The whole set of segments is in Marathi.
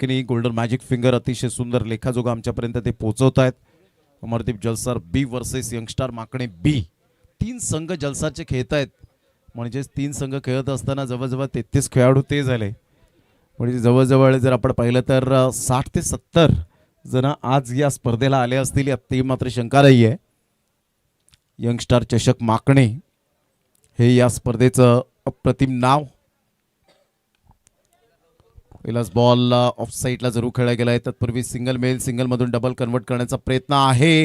की गोल्डन मॅजिक फिंगर अतिशय सुंदर लेखाजोगा आमच्यापर्यंत ते पोहोचवत आहेत. अमरदीप जलसार बी वर्सेस यंगस्टार माकणे बी. 3 संघ जलसारचे खेळत आहेत. म्हणजेच 3 संघ खेळत असताना जवळजवळ 33 खेळाडू ते झाले. म्हणजे जवळजवळ जर आपण पाहिलं तर 60 ते 70 जण आज या स्पर्धेला आले असतील यात मात्र शंका नाही आहे. यंगस्टार चषक माकणे हे या स्पर्धेचं अप्रतिम नाव. पहिलाच बॉल ऑफ साईडला जरूर खेळला गेला आहे. तत्पूर्वी सिंगल मेल सिंगलमधून डबल कन्वर्ट करण्याचा प्रयत्न आहे.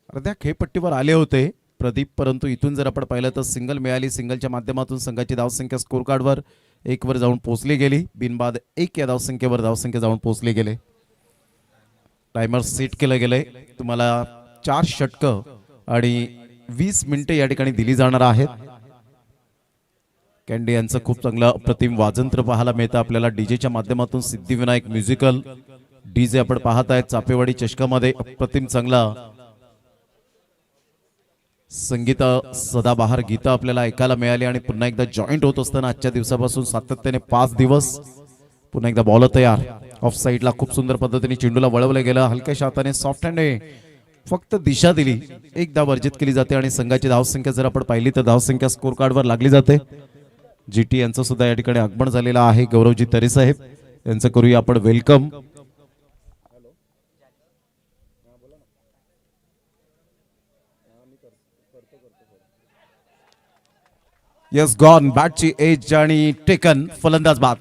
अर्ध्या खेळपट्टीवर आले होते प्रदीप, परंतु इथून जर आपण पाहिलं तर सिंगल मिळाली. सिंगलच्या माध्यमातून संघाची धावसंख्या स्कोर कार्डवर 1 वर जाऊन पोहोचली गेली. बिनबाद 1 या धावसंख्येवर धावसंख्या जाऊन पोहोचली गेले. टायमर सेट केलं गेलंय. तुम्हाला 4 षटकं आणि 20 मिनिटे या ठिकाणी दिली जाणार आहेत. कॅन्डी यांचं खूप चांगलं अप्रतिम वाजंत्र पाहायला मिळतं आपल्याला डीजेच्या माध्यमातून. सिद्धिविनायक म्युझिकल डीजे आपण पाहत आहेत चापेवाडी चषकामध्ये. अप्रतिम चांगला संगीत सदाबहार गीतं आपल्याला ऐकायला मिळाली आणि पुन्हा एकदा जॉईंट होत असताना आजच्या दिवसापासून सातत्याने 5 दिवस. पुन्हा एकदा बॉल तयार. ऑफ साईडला खूप सुंदर पद्धतीने चेंडूला वळवलं गेलं. हलक्याशा हाताने सॉफ्ट हँडने फक्त दिशा दिली. एकदा वर्जित केली जाते आणि संघाची धावसंख्या जर आपण पाहिली तर धावसंख्या स्कोर कार्डवर लागली जाते. जीटी यांचं सुद्धा या ठिकाणी आगमन झालेलं आहे. गौरवजी तरे साहेब यांचं करूया आपण वेलकम. यस गॉन बॅटची एज आणि टेकन. फलंदाज बाद.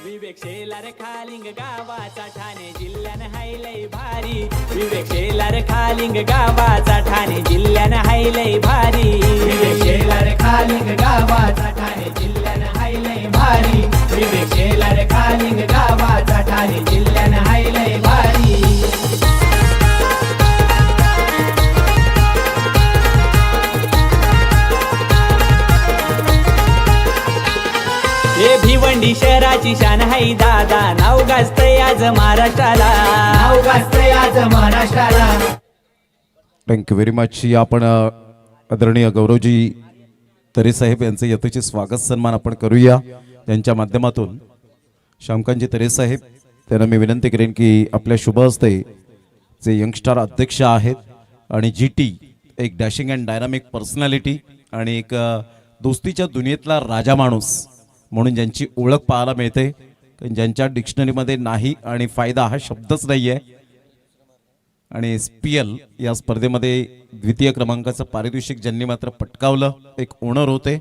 विवेक शेलार खालिंग गावाचा ठाणे जिल्ह्यानं हायलय भारी. विवेक शेलार खालिंग गावाचा ठाणे जिल्ह्यानं हायलय भारी. विवेक शेलार खालिंग गावाचा ठाणे जिल्ह्यानं हायलय भारी. विवेक शेलार खालिंग गावाचा ठाणे जिल्ह्यानं हायलय भारी. हे भिवंडी शहराची शान हाय दादा. नाव गाजतंय आज महाराष्ट्राला. नाव गाजतंय आज महाराष्ट्राला. Thank you very much. आपण आदरणीय गौरवजी तरे साहेब यांचे यथोचित स्वागत सन्मान आपण करूया त्यांच्या माध्यमातून. श्यामकांतजी तरे साहेब त्यांना मी विनंती करेन की आपल्या शुभ हस्ते जे यंगस्टार अध्यक्ष आहेत आणि जीटी एक डॅशिंग अँड डायनामिक पर्सनॅलिटी आणि एक दोस्तीच्या दुनियेतला राजा माणूस म्हणून ज्यांची ओळख पाहायला मिळते, ज्यांच्या डिक्शनरीमध्ये नाही आणि फायदा हा शब्दच नाही आहे. आणि SPL या स्पर्धेमध्ये द्वितीय क्रमांकाचं पारितोषिक ज्यांनी मात्र पटकावलं एक ओनर होते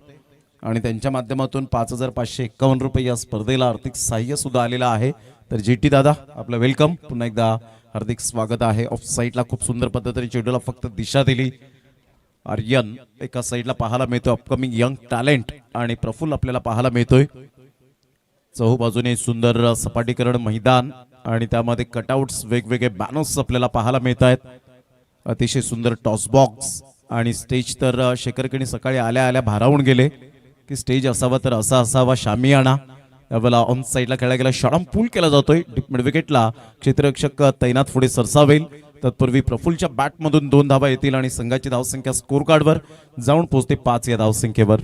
आणि त्यांच्या माध्यमातून 5551 रुपये या स्पर्धेला आर्थिक सहाय्य सुद्धा आलेलं आहे. तर जीटी दादा आपलं वेलकम. पुन्हा एकदा हार्दिक स्वागत आहे. ऑफ साईडला खूप सुंदर पद्धतीने चेंडूला फक्त दिशा दिली. आर्यन एका साईडला पाहायला मिळतोय अपकमिंग यंग टॅलेंट आणि प्रफुल्ल आपल्याला पाहायला मिळतोय. चहूबाजूने सुंदर सपाटीकरण मैदान आणि त्यामध्ये कटआउट्स वेगवेगळे बॅनर्स आपल्याला पाहायला मिळत आहेत. अतिशय सुंदर टॉस बॉक्स आणि स्टेज तर शेखरकणी सकाळी आल्या आल्या भारावून गेले की स्टेज असावा तर असा असावा. शामियाना यावेळेला ऑन साईडला खेळला गेला. शॉर्ट पूल केला जातोय मिड विकेटला. क्षेत्ररक्षक तैनात पुढे सरसावेल. तत्पूर्वी प्रफुल्लच्या बॅटमधून 2 धावा येतील आणि संघाची धावसंख्या स्कोर कार्डवर जाऊन पोहोचते 5 या धावसंख्येवर.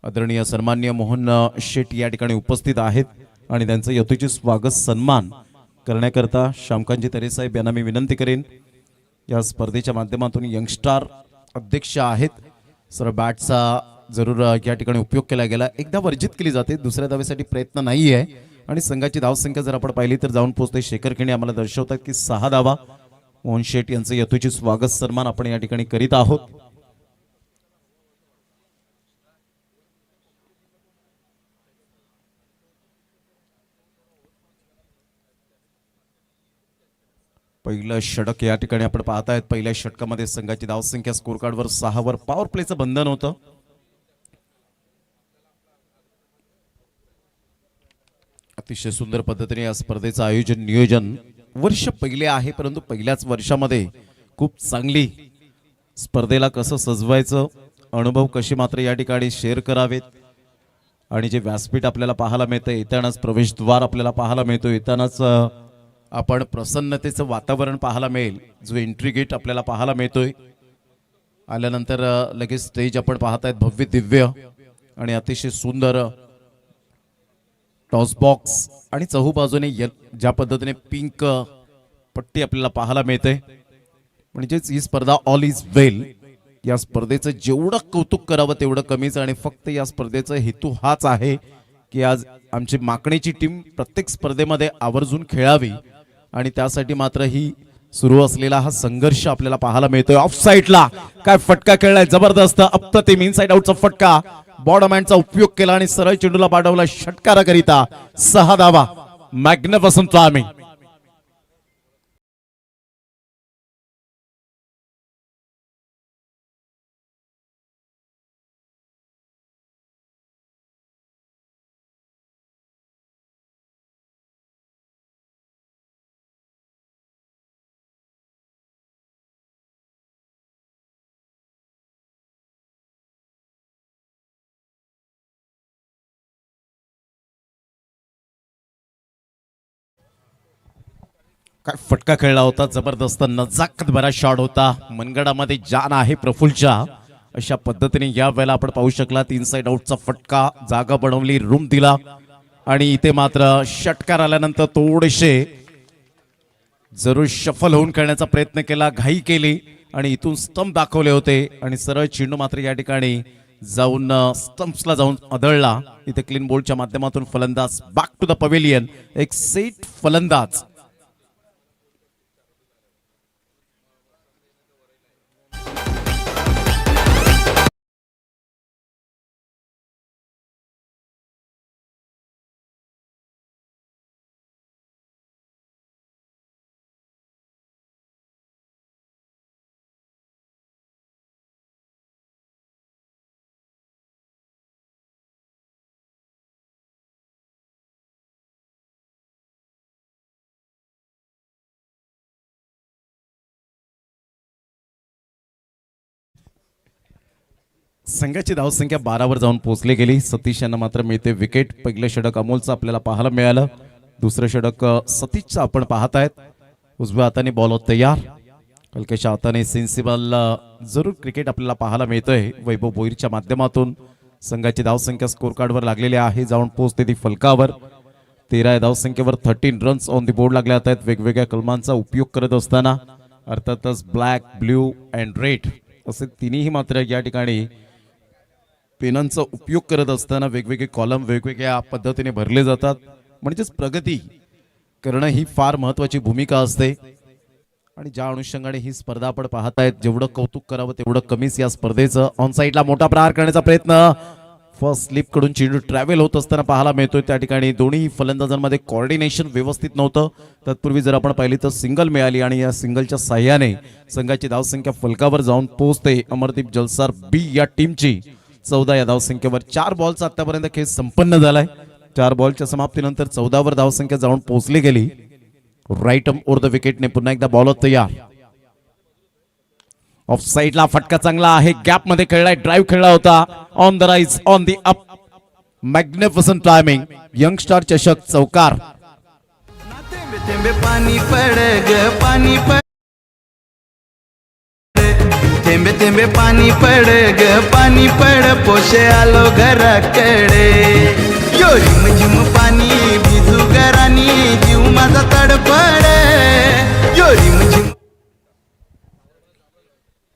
आदरणीय सन्माननीय मोहन शेट या ठिकाणी उपस्थित आहेत आणि त्यांचं यथोचित स्वागत सन्मान करण्याकरता श्यामकांतजी तरे साहेब यांना मी विनंती करेन. या स्पर्धेच्या माध्यमातून यंगस्टार अध्यक्ष आहेत. सर बॅटचा जरूर या ठिकाणी उपयोग केला गेला. एकदा वर्जित केली जाते. दुसऱ्या धावेसाठी प्रयत्न नाही आहे आणि संघाची धावसंख्या जर आपण पाहिली तर जाऊन पोहोचते. शेखर खेणे आम्हाला दर्शवतात की 6 धावा. मोहन शेट यांचं यथोचित स्वागत सन्मान आपण या ठिकाणी करीत आहोत. पहिलं षटक या ठिकाणी आपण पाहत आहेत. पहिल्या षटकामध्ये संघाची धावसंख्या स्कोर कार्डवर 6 वर पॉवर प्लेचं बंधन होतं. अतिशय सुंदर पद्धतीने या स्पर्धेचं आयोजन नियोजन वर्ष पहिले आहे, परंतु पहिल्याच वर्षामध्ये खूप चांगली स्पर्धेला कसं सजवायचं, अनुभव कसे मात्र या ठिकाणी शेअर करावेत आणि जे व्यासपीठ आपल्याला पाहायला मिळतं, येतानाच प्रवेशद्वार आपल्याला पाहायला मिळतो, येतानाच आपण प्रसन्नतेचं वातावरण पाहायला मिळेल. जो एंट्री गेट आपल्याला पाहायला मिळतोय आल्यानंतर लगेच स्टेज आपण पाहत आहेत भव्य दिव्य आणि अतिशय सुंदर टॉस बॉक्स आणि चहूबाजूने ज्या पद्धतीने पिंक पट्टी आपल्याला पाहायला मिळते. म्हणजेच ही स्पर्धा ऑल इज वेल. या स्पर्धेचं जेवढं कौतुक करावं तेवढं कमीच. आणि फक्त या स्पर्धेचा हेतू हाच आहे की आज आमची माकणीची टीम प्रत्येक स्पर्धेमध्ये आवर्जून खेळावी आणि त्यासाठी मात्र ही सुरू असलेला हा संघर्ष आपल्याला पाहायला मिळतोय. ऑफ साईडला काय फटका खेळलाय जबरदस्त. अप्रतिम इनसाइड आउटचा फटका. बॉडमॅनचा उपयोग केला आणि सरळ चेंडूला पाठवला षटकाराकरिता 6 धावा. Magnificent timing. काय फटका खेळला होता जबरदस्त. नजाकत भरा शॉट होता. मनगडामध्ये जान आहे प्रफुल्लच्या अशा पद्धतीने या वेळेला आपण पाहू शकला. 3 साइड आउटचा फटका जागा बनवली रूम दिला आणि इथे मात्र षटकार आल्यानंतर थोडेसे जरूर शफल होऊन खेळण्याचा प्रयत्न केला. घाई केली आणि इथून स्टंप दाखवले होते आणि सरळ चेंडू मात्र या ठिकाणी जाऊन स्टंप्सला जाऊन आदळला. इथे क्लीन बोल्डच्या माध्यमातून फलंदाज बॅक टू द पवेलियन. एक सेट फलंदाज. संघाची धावसंख्या 12 वर जाऊन पोहोचली गेली. सतीश यांना मात्र मिळते विकेट. पहिलं षटक अमोलचं आपल्याला पाहायला मिळालं. दुसरं षटक सतीशचं आपण पाहत आहेत. उजव्या हाताने बॉल तयार. हलक्याच्या हाताने सेन्सिबल जरूर क्रिकेट आपल्याला पाहायला मिळतंय. वैभव भोईरच्या माध्यमातून संघाची धावसंख्या स्कोर कार्डवर लागलेली आहे. जाऊन पोहोचते ती फलकावर. 13 या धावसंख्येवर 13 रन्स ऑन दी बोर्ड लागले आहेत. वेगवेगळ्या कलमांचा उपयोग करत असताना अर्थातच ब्लॅक, ब्ल्यू अँड रेड असे तिन्ही मात्र या ठिकाणी पेनांचा उपयोग करत असताना वेगवेगळे कॉलम वेगवेगळ्या पद्धतीने भरले जातात. म्हणजेच प्रगती करणं ही फार महत्वाची भूमिका असते आणि ज्या अनुषंगाने ही स्पर्धा आपण पाहतायत जेवढं कौतुक करावं तेवढं कमीच या स्पर्धेचं. ऑन साईडला मोठा प्रहार करण्याचा प्रयत्न. फर्स्ट स्लिप कडून चेंडू ट्रॅव्हल होत असताना पाहायला मिळतोय. त्या ठिकाणी दोन्ही फलंदाजांमध्ये कोऑर्डिनेशन व्यवस्थित नव्हतं. तत्पूर्वी जर आपण पाहिली तर सिंगल मिळाली आणि या सिंगलच्या साह्याने संघाची धावसंख्या फलकावर जाऊन पोहोचते. अमरदीप जलसार बी या टीमची 14 या धावसंख्येवर. 4 बॉलचा आतापर्यंत खेळ संपन्न झालाय. 4 बॉलच्या समाप्तीनंतर 14 वर धावसंख्या जाऊन पोहोचली गेली. राईट ओव्हर द विकेटने पुन्हा एकदा बॉलर तयार. ऑफ साइडला फटका चांगला आहे. गॅप मध्ये खेळलाय. ड्राईव्ह खेळला होता. On the rise on the up. Magnificent timing. Youngster चषक चौकार. पाणी पड ग पाणी पड. थेंबे थेंबे पाणी पड ग पाणी पड. पोशे आलो घराकडे. यो झिम झिम पाणी भिजू घरानी जीव माझा तडफड. यो झिम झिम.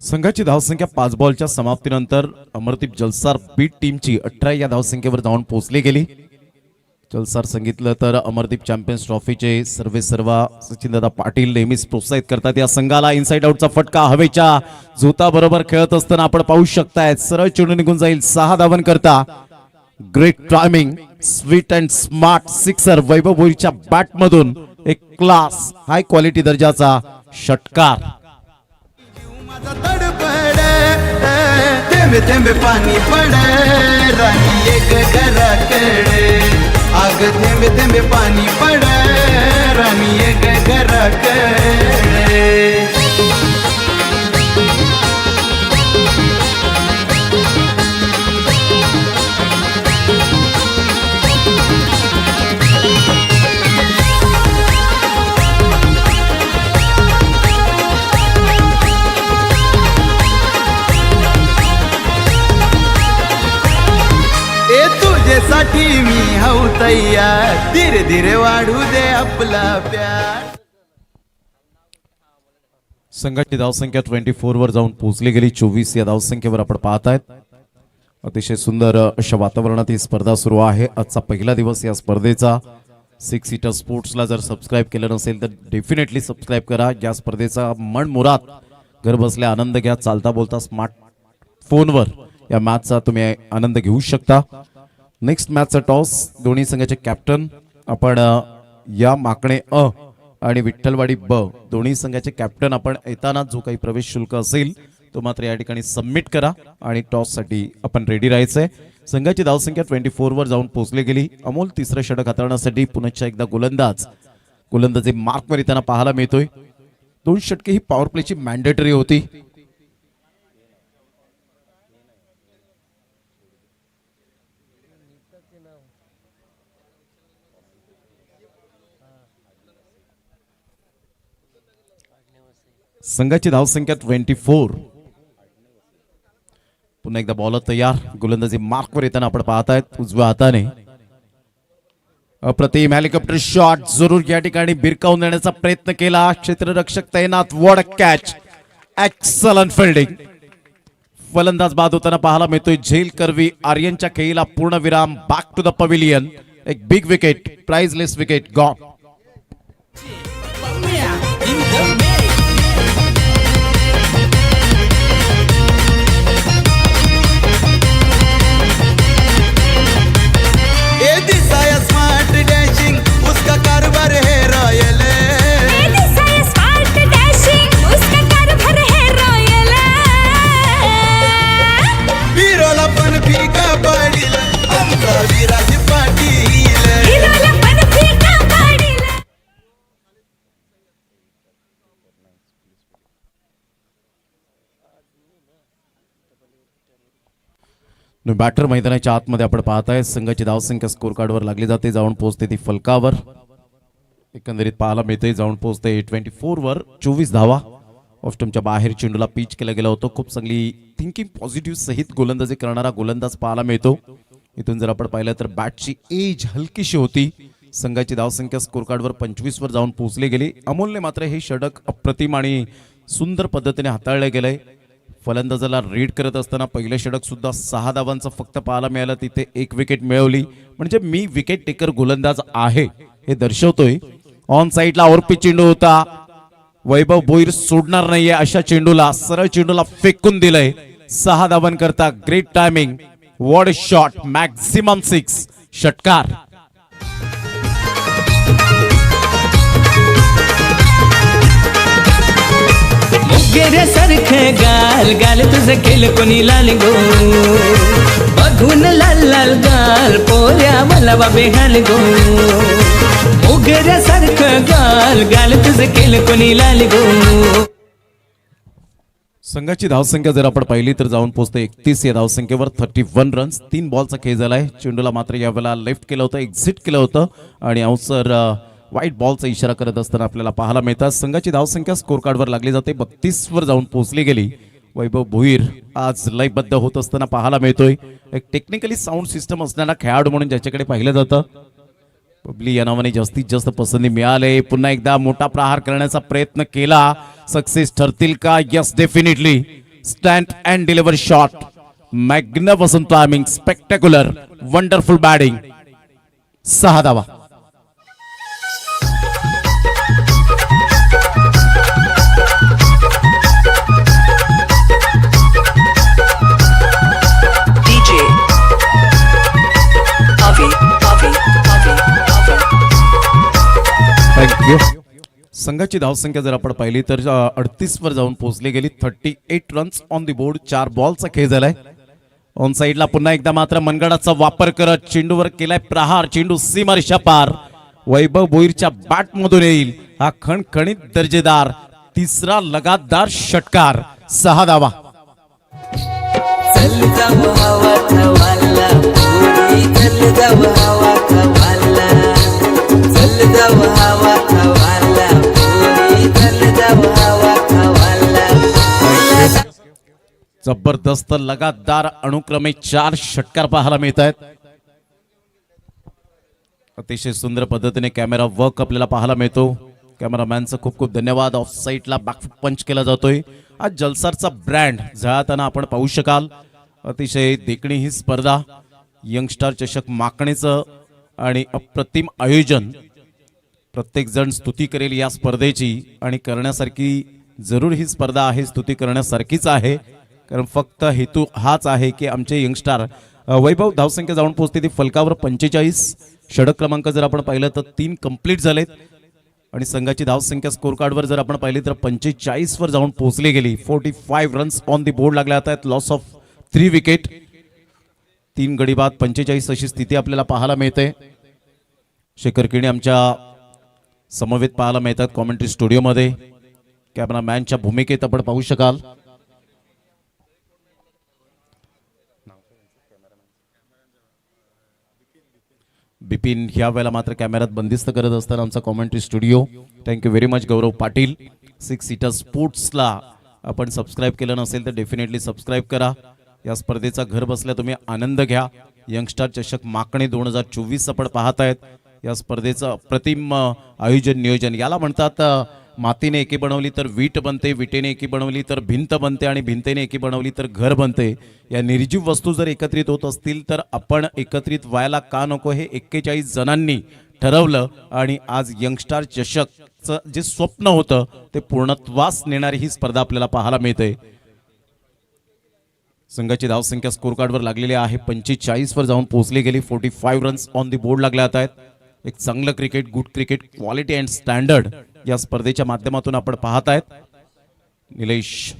संघाची धावसंख्या 5 बॉलच्या समाप्तीनंतर अमरदीप जलसार बीट टीमची 18 या धावसंख्येवर जाऊन पोहोचली गेली. जलसार सांगितलं तर अमरदीप चॅम्पियन्स ट्रॉफीचे सर्वेसर्वा सचिनदादा पाटील नेहमीच प्रोत्साहित करतात या संघाला. इनसाइड आउटचा फटका हवेच्या झोता बरोबर खेळत असताना आपण पाहू शकताय. सरळ चेंडू निघून जाईल. 6 धावन करता. Great timing. Sweet and smart sixer. Vaibhav भोईरच्या बॅट मधून एक क्लास हाय क्वालिटी दर्जाचा षटकार. तडफड. थेंबे थेंबे पाणी पड राणी एक घराकडे. आग थेंबे थेंबे पाणी पड राणी एक घराकडे. तुझ्यासाठी मी हऊ तयार धीरे धीरे वाढू दे आपला प्यार संघाची धावसंख्या 24 वर जाऊन पोहोचली गेली. 24 या धावसंख्येवर आपण पाहतायत. अतिशय सुंदर अशा वातावरणात ही स्पर्धा सुरू आहे. आजचा पहिला दिवस या स्पर्धेचा. 6 सीटर स्पोर्ट्सला जर सबस्क्राईब केलं नसेल तर डेफिनेटली सबस्क्राईब करा. या स्पर्धेचा मन मुराद घर बसल्या आनंद घ्या. चालता बोलता स्मार्ट फोनवर या मॅचचा तुम्ही आनंद घेऊ शकता. नेक्स्ट मॅचचा टॉस दोन्ही संघाचे कॅप्टन आपण या माकणे अ आणि विठ्ठलवाडी ब दोन्ही संघाचे कॅप्टन आपण येताना जो काही प्रवेश शुल्क असेल तो मात्र या ठिकाणी सबमिट करा आणि टॉस साठी आपण रेडी राहायचंय. संघाची धावसंख्या 24 वर जाऊन पोहोचली गेली. अमोल तिसरं षटक हाताळण्यासाठी पुन्हा एकदा गोलंदाजी मार्कवर येताना पाहायला मिळतोय. 2 षटके ही पॉवर प्लेची मॅन्डेटरी होती. संघाची धावसंख्या 24. पुन्हा एकदा बॉलर तयार. गोलंदाजी मार्कवर येताना आपण पाहतायत उजव्या हाताने. अप्रतिम हेलिकॉप्टर शॉट जरूर या ठिकाणी बिरकावून देण्याचा प्रयत्न केला. क्षेत्ररक्षक तैनात. वॉड कॅच. Excellent fielding. फलंदाज बाद होताना पाहायला मिळतोय. झेल करवी आर्यनच्या खेळीला पूर्ण विराम. Back to the pavilion. एक big wicket. Priceless wicket gone. Smart dashing उसका कारोबार है रॉयल वीरोला पण फीका पाडील आमचा विराज पाटील बॅटर मैदानाच्या आतमध्ये आपण पाहताय. संघाची धावसंख्या स्कोर कार्डवर लागली जाते. जाऊन पोहोचते ती फलकावर. एकंदरीत पाहायला मिळते जाऊन पोहोचते 24 वर 24 धावा. ऑफस्टमच्या बाहेर चेंडूला पिच केला गेला होता. खूप चांगली थिंकिंग पॉझिटिव्ह सहित गोलंदाजी करणारा गोलंदाज पाहायला मिळतो. इथून जर आपण पाहिलं तर बॅटची एज हलकीशी होती. संघाची धावसंख्या स्कोर कार्डवर 25 वर जाऊन पोहोचली गेली. अमोलने मात्र हे षटक अप्रतिम आणि सुंदर पद्धतीने हाताळले गेले. फलंदाजाला रीड करत असताना पहिलं षटक सुद्धा 6 धावांचं फक्त पाहायला मिळालं. तिथे 1 विकेट मिळवली. म्हणजे मी विकेट टेकर गोलंदाज आहे हे दर्शवतोय. ऑन साईडला ओरपी चेंडू होता. वैभव भोईर सोडणार नाहीये अशा चेंडूला सरळ चेंडूला फेकून दिलंय. 6 धावांकरता ग्रेट टायमिंग. वॉड शॉट. मॅक्झिमम 6 षटकार. सारखं गाल गाल तुझं केलं कोणी लाल गो बघून लाल लाल गाल पोऱ्या मला बाबे हाल गो सारखं गाल गाल तुझं केलं कोणी लाल गो. संघाची धावसंख्या जर आपण पाहिली तर जाऊन पोहोचते 31 या धावसंख्येवर. 31 रन्स. 3 बॉलचा खेळ झालाय. चेंडूला मात्र यावेळेला लेफ्ट केलं होतं. एक्झिट केलं होतं आणि अवसर वाईट बॉलचा इशारा करत असताना आपल्याला पाहायला मिळतात. संघाची धावसंख्या स्कोर कार्डवर लागली जाते. 32 वर जाऊन पोहोचली गेली. वैभव भोईर आज लयबद्ध होत असताना पाहायला मिळतोय. एक टेक्निकली साऊंड सिस्टम असणारा खेळाडू म्हणून ज्याच्याकडे पाहिलं जातं. पब्लिक या नावाने जास्तीत जास्त पसंती मिळाले. पुन्हा एकदा मोठा प्रहार करण्याचा प्रयत्न केला. सक्सेस ठरतील का? Yes definitely. Stand and deliver shot. Magnificent timing. Spectacular. Wonderful batting. 6 धावा. संघाची धावसंख्या जर आपण पाहिली तर 38 वर जाऊन पोहोचली गेली. 38 रन्स ऑन द बोर्ड. 4 बॉलचा खेळ झालाय. ऑन साइडला पुन्हा एकदा मात्र मनगडाचा वापर करत चेंडूवर केलाय प्रहार. चेंडू सीमारेषा पार. वैभव भोईरच्या बॅट मधून येईल हा खणखणीत दर्जेदार तिसरा लगातार षटकार. 6 धावा. चल जाऊ हवा खवाला पुरी चल जाऊ हवा खवाला चल जाऊ हवा खवाला पुरी चल जाऊ हवा खवाला. जबरदस्त लगातार अनुक्रमे 4 षटकार पाहायला मिळत आहेत. अतिशय सुंदर पद्धतीने कॅमेरा वर्क आपल्याला पाहायला मिळतो. कॅमेरामॅनचं खूप खूप धन्यवाद. ऑफ साईडला बॅक पंच केला जातोय. आज जलसारचा ब्रँड झळाताना आपण पाहू शकाल. अतिशय देखणी ही स्पर्धा, यंगस्टार चषक माकणीचं आणि अप्रतिम आयोजन. प्रत्येक जण स्तुती करेल या स्पर्धेची आणि करण्यासारखी जरूर ही स्पर्धा आहे, स्तुती करण्यासारखीच आहे. कारण फक्त हेतू हाच आहे की आमचे यंगस्टार वैभव धावसंख्या जाऊन पोहोचते ती फलकावर 45. षटक क्रमांक जर आपण पाहिलं तर 3 कंप्लीट झालेत आणि संघाची धावसंख्या स्कोर कार्डवर जर आपण पाहिली तर 45 वर जाऊन पोहोचली गेली. 45 रन्स ऑन दी बोर्ड लागले आहेत. Loss of 3 wicket. 3 गडी बाद 45 अशी स्थिती आपल्याला पाहायला मिळते. शेखर किणी आमच्या समवेत पाहायला मिळतात कॉमेंट्री स्टुडिओमध्ये. कॅमेरामॅनच्या भूमिकेत आपण पाहू शकाल. बिपिन ह्या वेळेला मात्र कॅमेऱ्यात बंदिस्त करत असताना आमचा commentary studio. Thank you very much Gaurav Patil. 6 seater स्पोर्ट्सला आपण सबस्क्राईब केलं नसेल तर डेफिनेटली सबस्क्राईब करा. या स्पर्धेचा घर बसल्या तुम्ही आनंद घ्या. यंगस्टार चषक माकणे 2024 आपण पाहतायत. या स्पर्धेचं अप्रतिम आयोजन नियोजन. याला म्हणतात मातीने एकी बनवली तर वीट बनते, विटेने एकी बनवली तर भिंत बनते आणि भिंतेने एकी बनवली तर घर बनते. या निर्जीव वस्तू जर एकत्रित होत असतील तर आपण एकत्रित व्हायला का नको हे 41 जणांनी ठरवलं आणि आज यंगस्टार चषकचं जे स्वप्न होतं ते पूर्णत्वास नेणारी ही स्पर्धा आपल्याला पाहायला मिळते. संघाची धावसंख्या स्कोर कार्डवर लागलेली आहे 45 वर जाऊन पोहोचली गेली. 45 रन्स ऑन दी बोर्ड लागले आहेत. एक चांगलं cricket, good cricket, quality and standard या स्पर्धेच्या माध्यमातून आपण पाहत आहेत. निलेश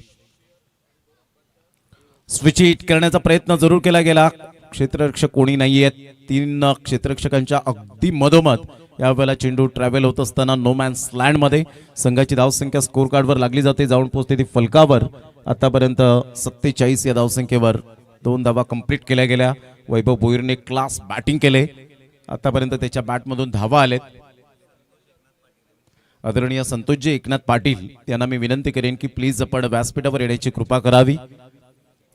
स्विच हिट करण्याचा प्रयत्न जरूर केला गेला. क्षेत्ररक्षक कोणी नाहीये. 3 क्षेत्ररक्षकांच्या अगदी मधोमध यावेळेला चेंडू ट्रॅव्हल होत असताना नो मॅन्स लँड मध्ये संघाची धावसंख्या स्कोर कार्डवर लागली जाते. जाऊन पोहोचते ती फलकावर. आतापर्यंत 47 या धावसंख्येवर 2 धावा कंप्लीट केल्या गेल्या. वैभव भोईरने क्लास बॅटिंग केले. आतापर्यंत त्याच्या बॅटमधून धावा आलेत. आदरणीय संतोषजी एकनाथ पाटील यांना मी विनंती करेन की प्लीज आपण व्यासपीठावर येण्याची कृपा करावी.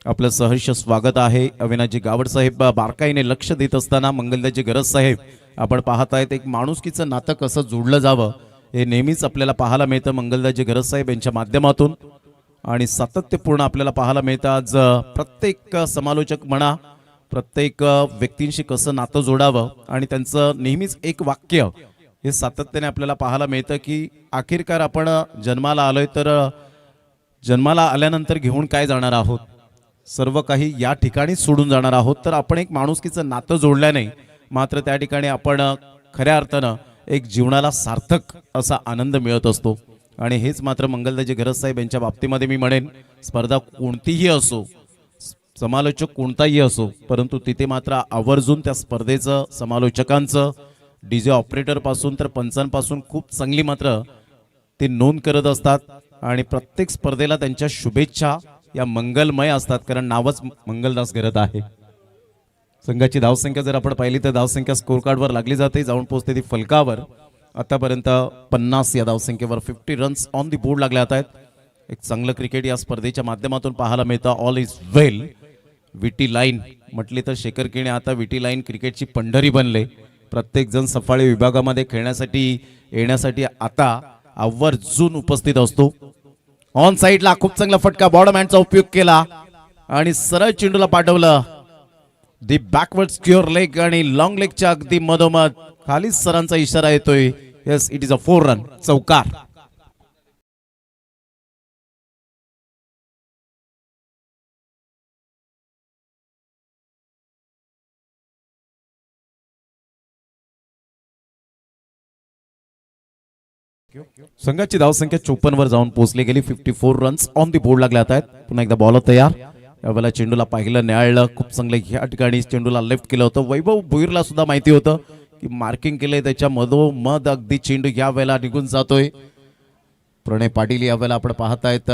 आपलं सहर्ष स्वागत आहे. अविनाशजी गावड साहेब बारकाईने लक्ष देत असताना मंगलदासजी गरज साहेब आपण पाहत आहेत. एक माणुसकीचं नातं कसं जोडलं जावं हे नेहमीच आपल्याला पाहायला मिळतं मंगलदासजी गरज साहेब यांच्या माध्यमातून आणि सातत्यपूर्ण आपल्याला पाहायला मिळतं. आज प्रत्येक समालोचक म्हणा, प्रत्येक व्यक्तींशी कसं नातं जोडावं आणि त्यांचं नेहमीच एक वाक्य हे सातत्याने आपल्याला पाहायला मिळतं की अखेरकार आपण जन्माला आलोय तर जन्माला आल्यानंतर घेऊन काय जाणार आहोत, सर्व काही या ठिकाणी सोडून जाणार आहोत. तर आपण एक माणुसकीचं नातं जोडल्याने मात्र त्या ठिकाणी आपण खऱ्या अर्थानं एक जीवनाला सार्थक असा आनंद मिळत असतो. आणि हेच मात्र मंगलदासजी गरज साहेब यांच्या बाबतीमध्ये मी म्हणेन. स्पर्धा कोणतीही असो, समालोचक कोणताही असो, परंतु तिथे मात्र आवर्जून त्या स्पर्धेचं, समालोचकांचं, डीजे ऑपरेटर पासून तर पंचांपासून खूप चांगली मात्र ते नोंद करत असतात. आणि प्रत्येक स्पर्धेला त्यांच्या शुभेच्छा या मंगलमय असतात, कारण नावच मंगलदास गरज आहे. संघाची धावसंख्या जर आपण पाहिली तर धावसंख्या स्कोर कार्डवर लागली जाते. जाऊन पोहोचते ती फलकावर. आतापर्यंत 50 या धावसंख्येवर 50 रन्स ऑन दी बोर्ड लागले आहेत. एक चांगलं क्रिकेट या स्पर्धेच्या माध्यमातून पाहायला मिळतं. ऑल इज वेल. विटी लाईन म्हटली तर शेखर किणी आता विटी लाईन क्रिकेटची पंढरी बनले. प्रत्येक जण सफाळे विभागामध्ये खेळण्यासाठी येण्यासाठी आता आवर्जून उपस्थित असतो. ऑन साईडला खूप चांगला फटका बॉडमॅनचा उपयोग केला आणि सरळ चेंडूला पाठवलं. दी बॅकवर्ड स्क्युअर लेग आणि लॉंग लेगच्या अगदी मधोमध खाली सरांचा इशारा येतोय. Yes, it is a 4 run चौकार. संघाची धावसंख्या 54 वर जाऊन पोहोचली गेली. 54 रन्स ऑन दी बोर्ड लागले आहेत. पुन्हा एकदा बॉलर तयार. यावेळेला चेंडूला पाहिलं, न्याळलं, खूप चांगलं या ठिकाणी चेंडूला लेफ्ट केलं होतं. वैभव भोईरला सुद्धा माहिती होतं की मार्किंग केलंय, त्याच्या मधोमध अगदी चेंडू या वेळेला निघून जातोय. प्रणय पाटील या वेळेला आपण पाहतायत.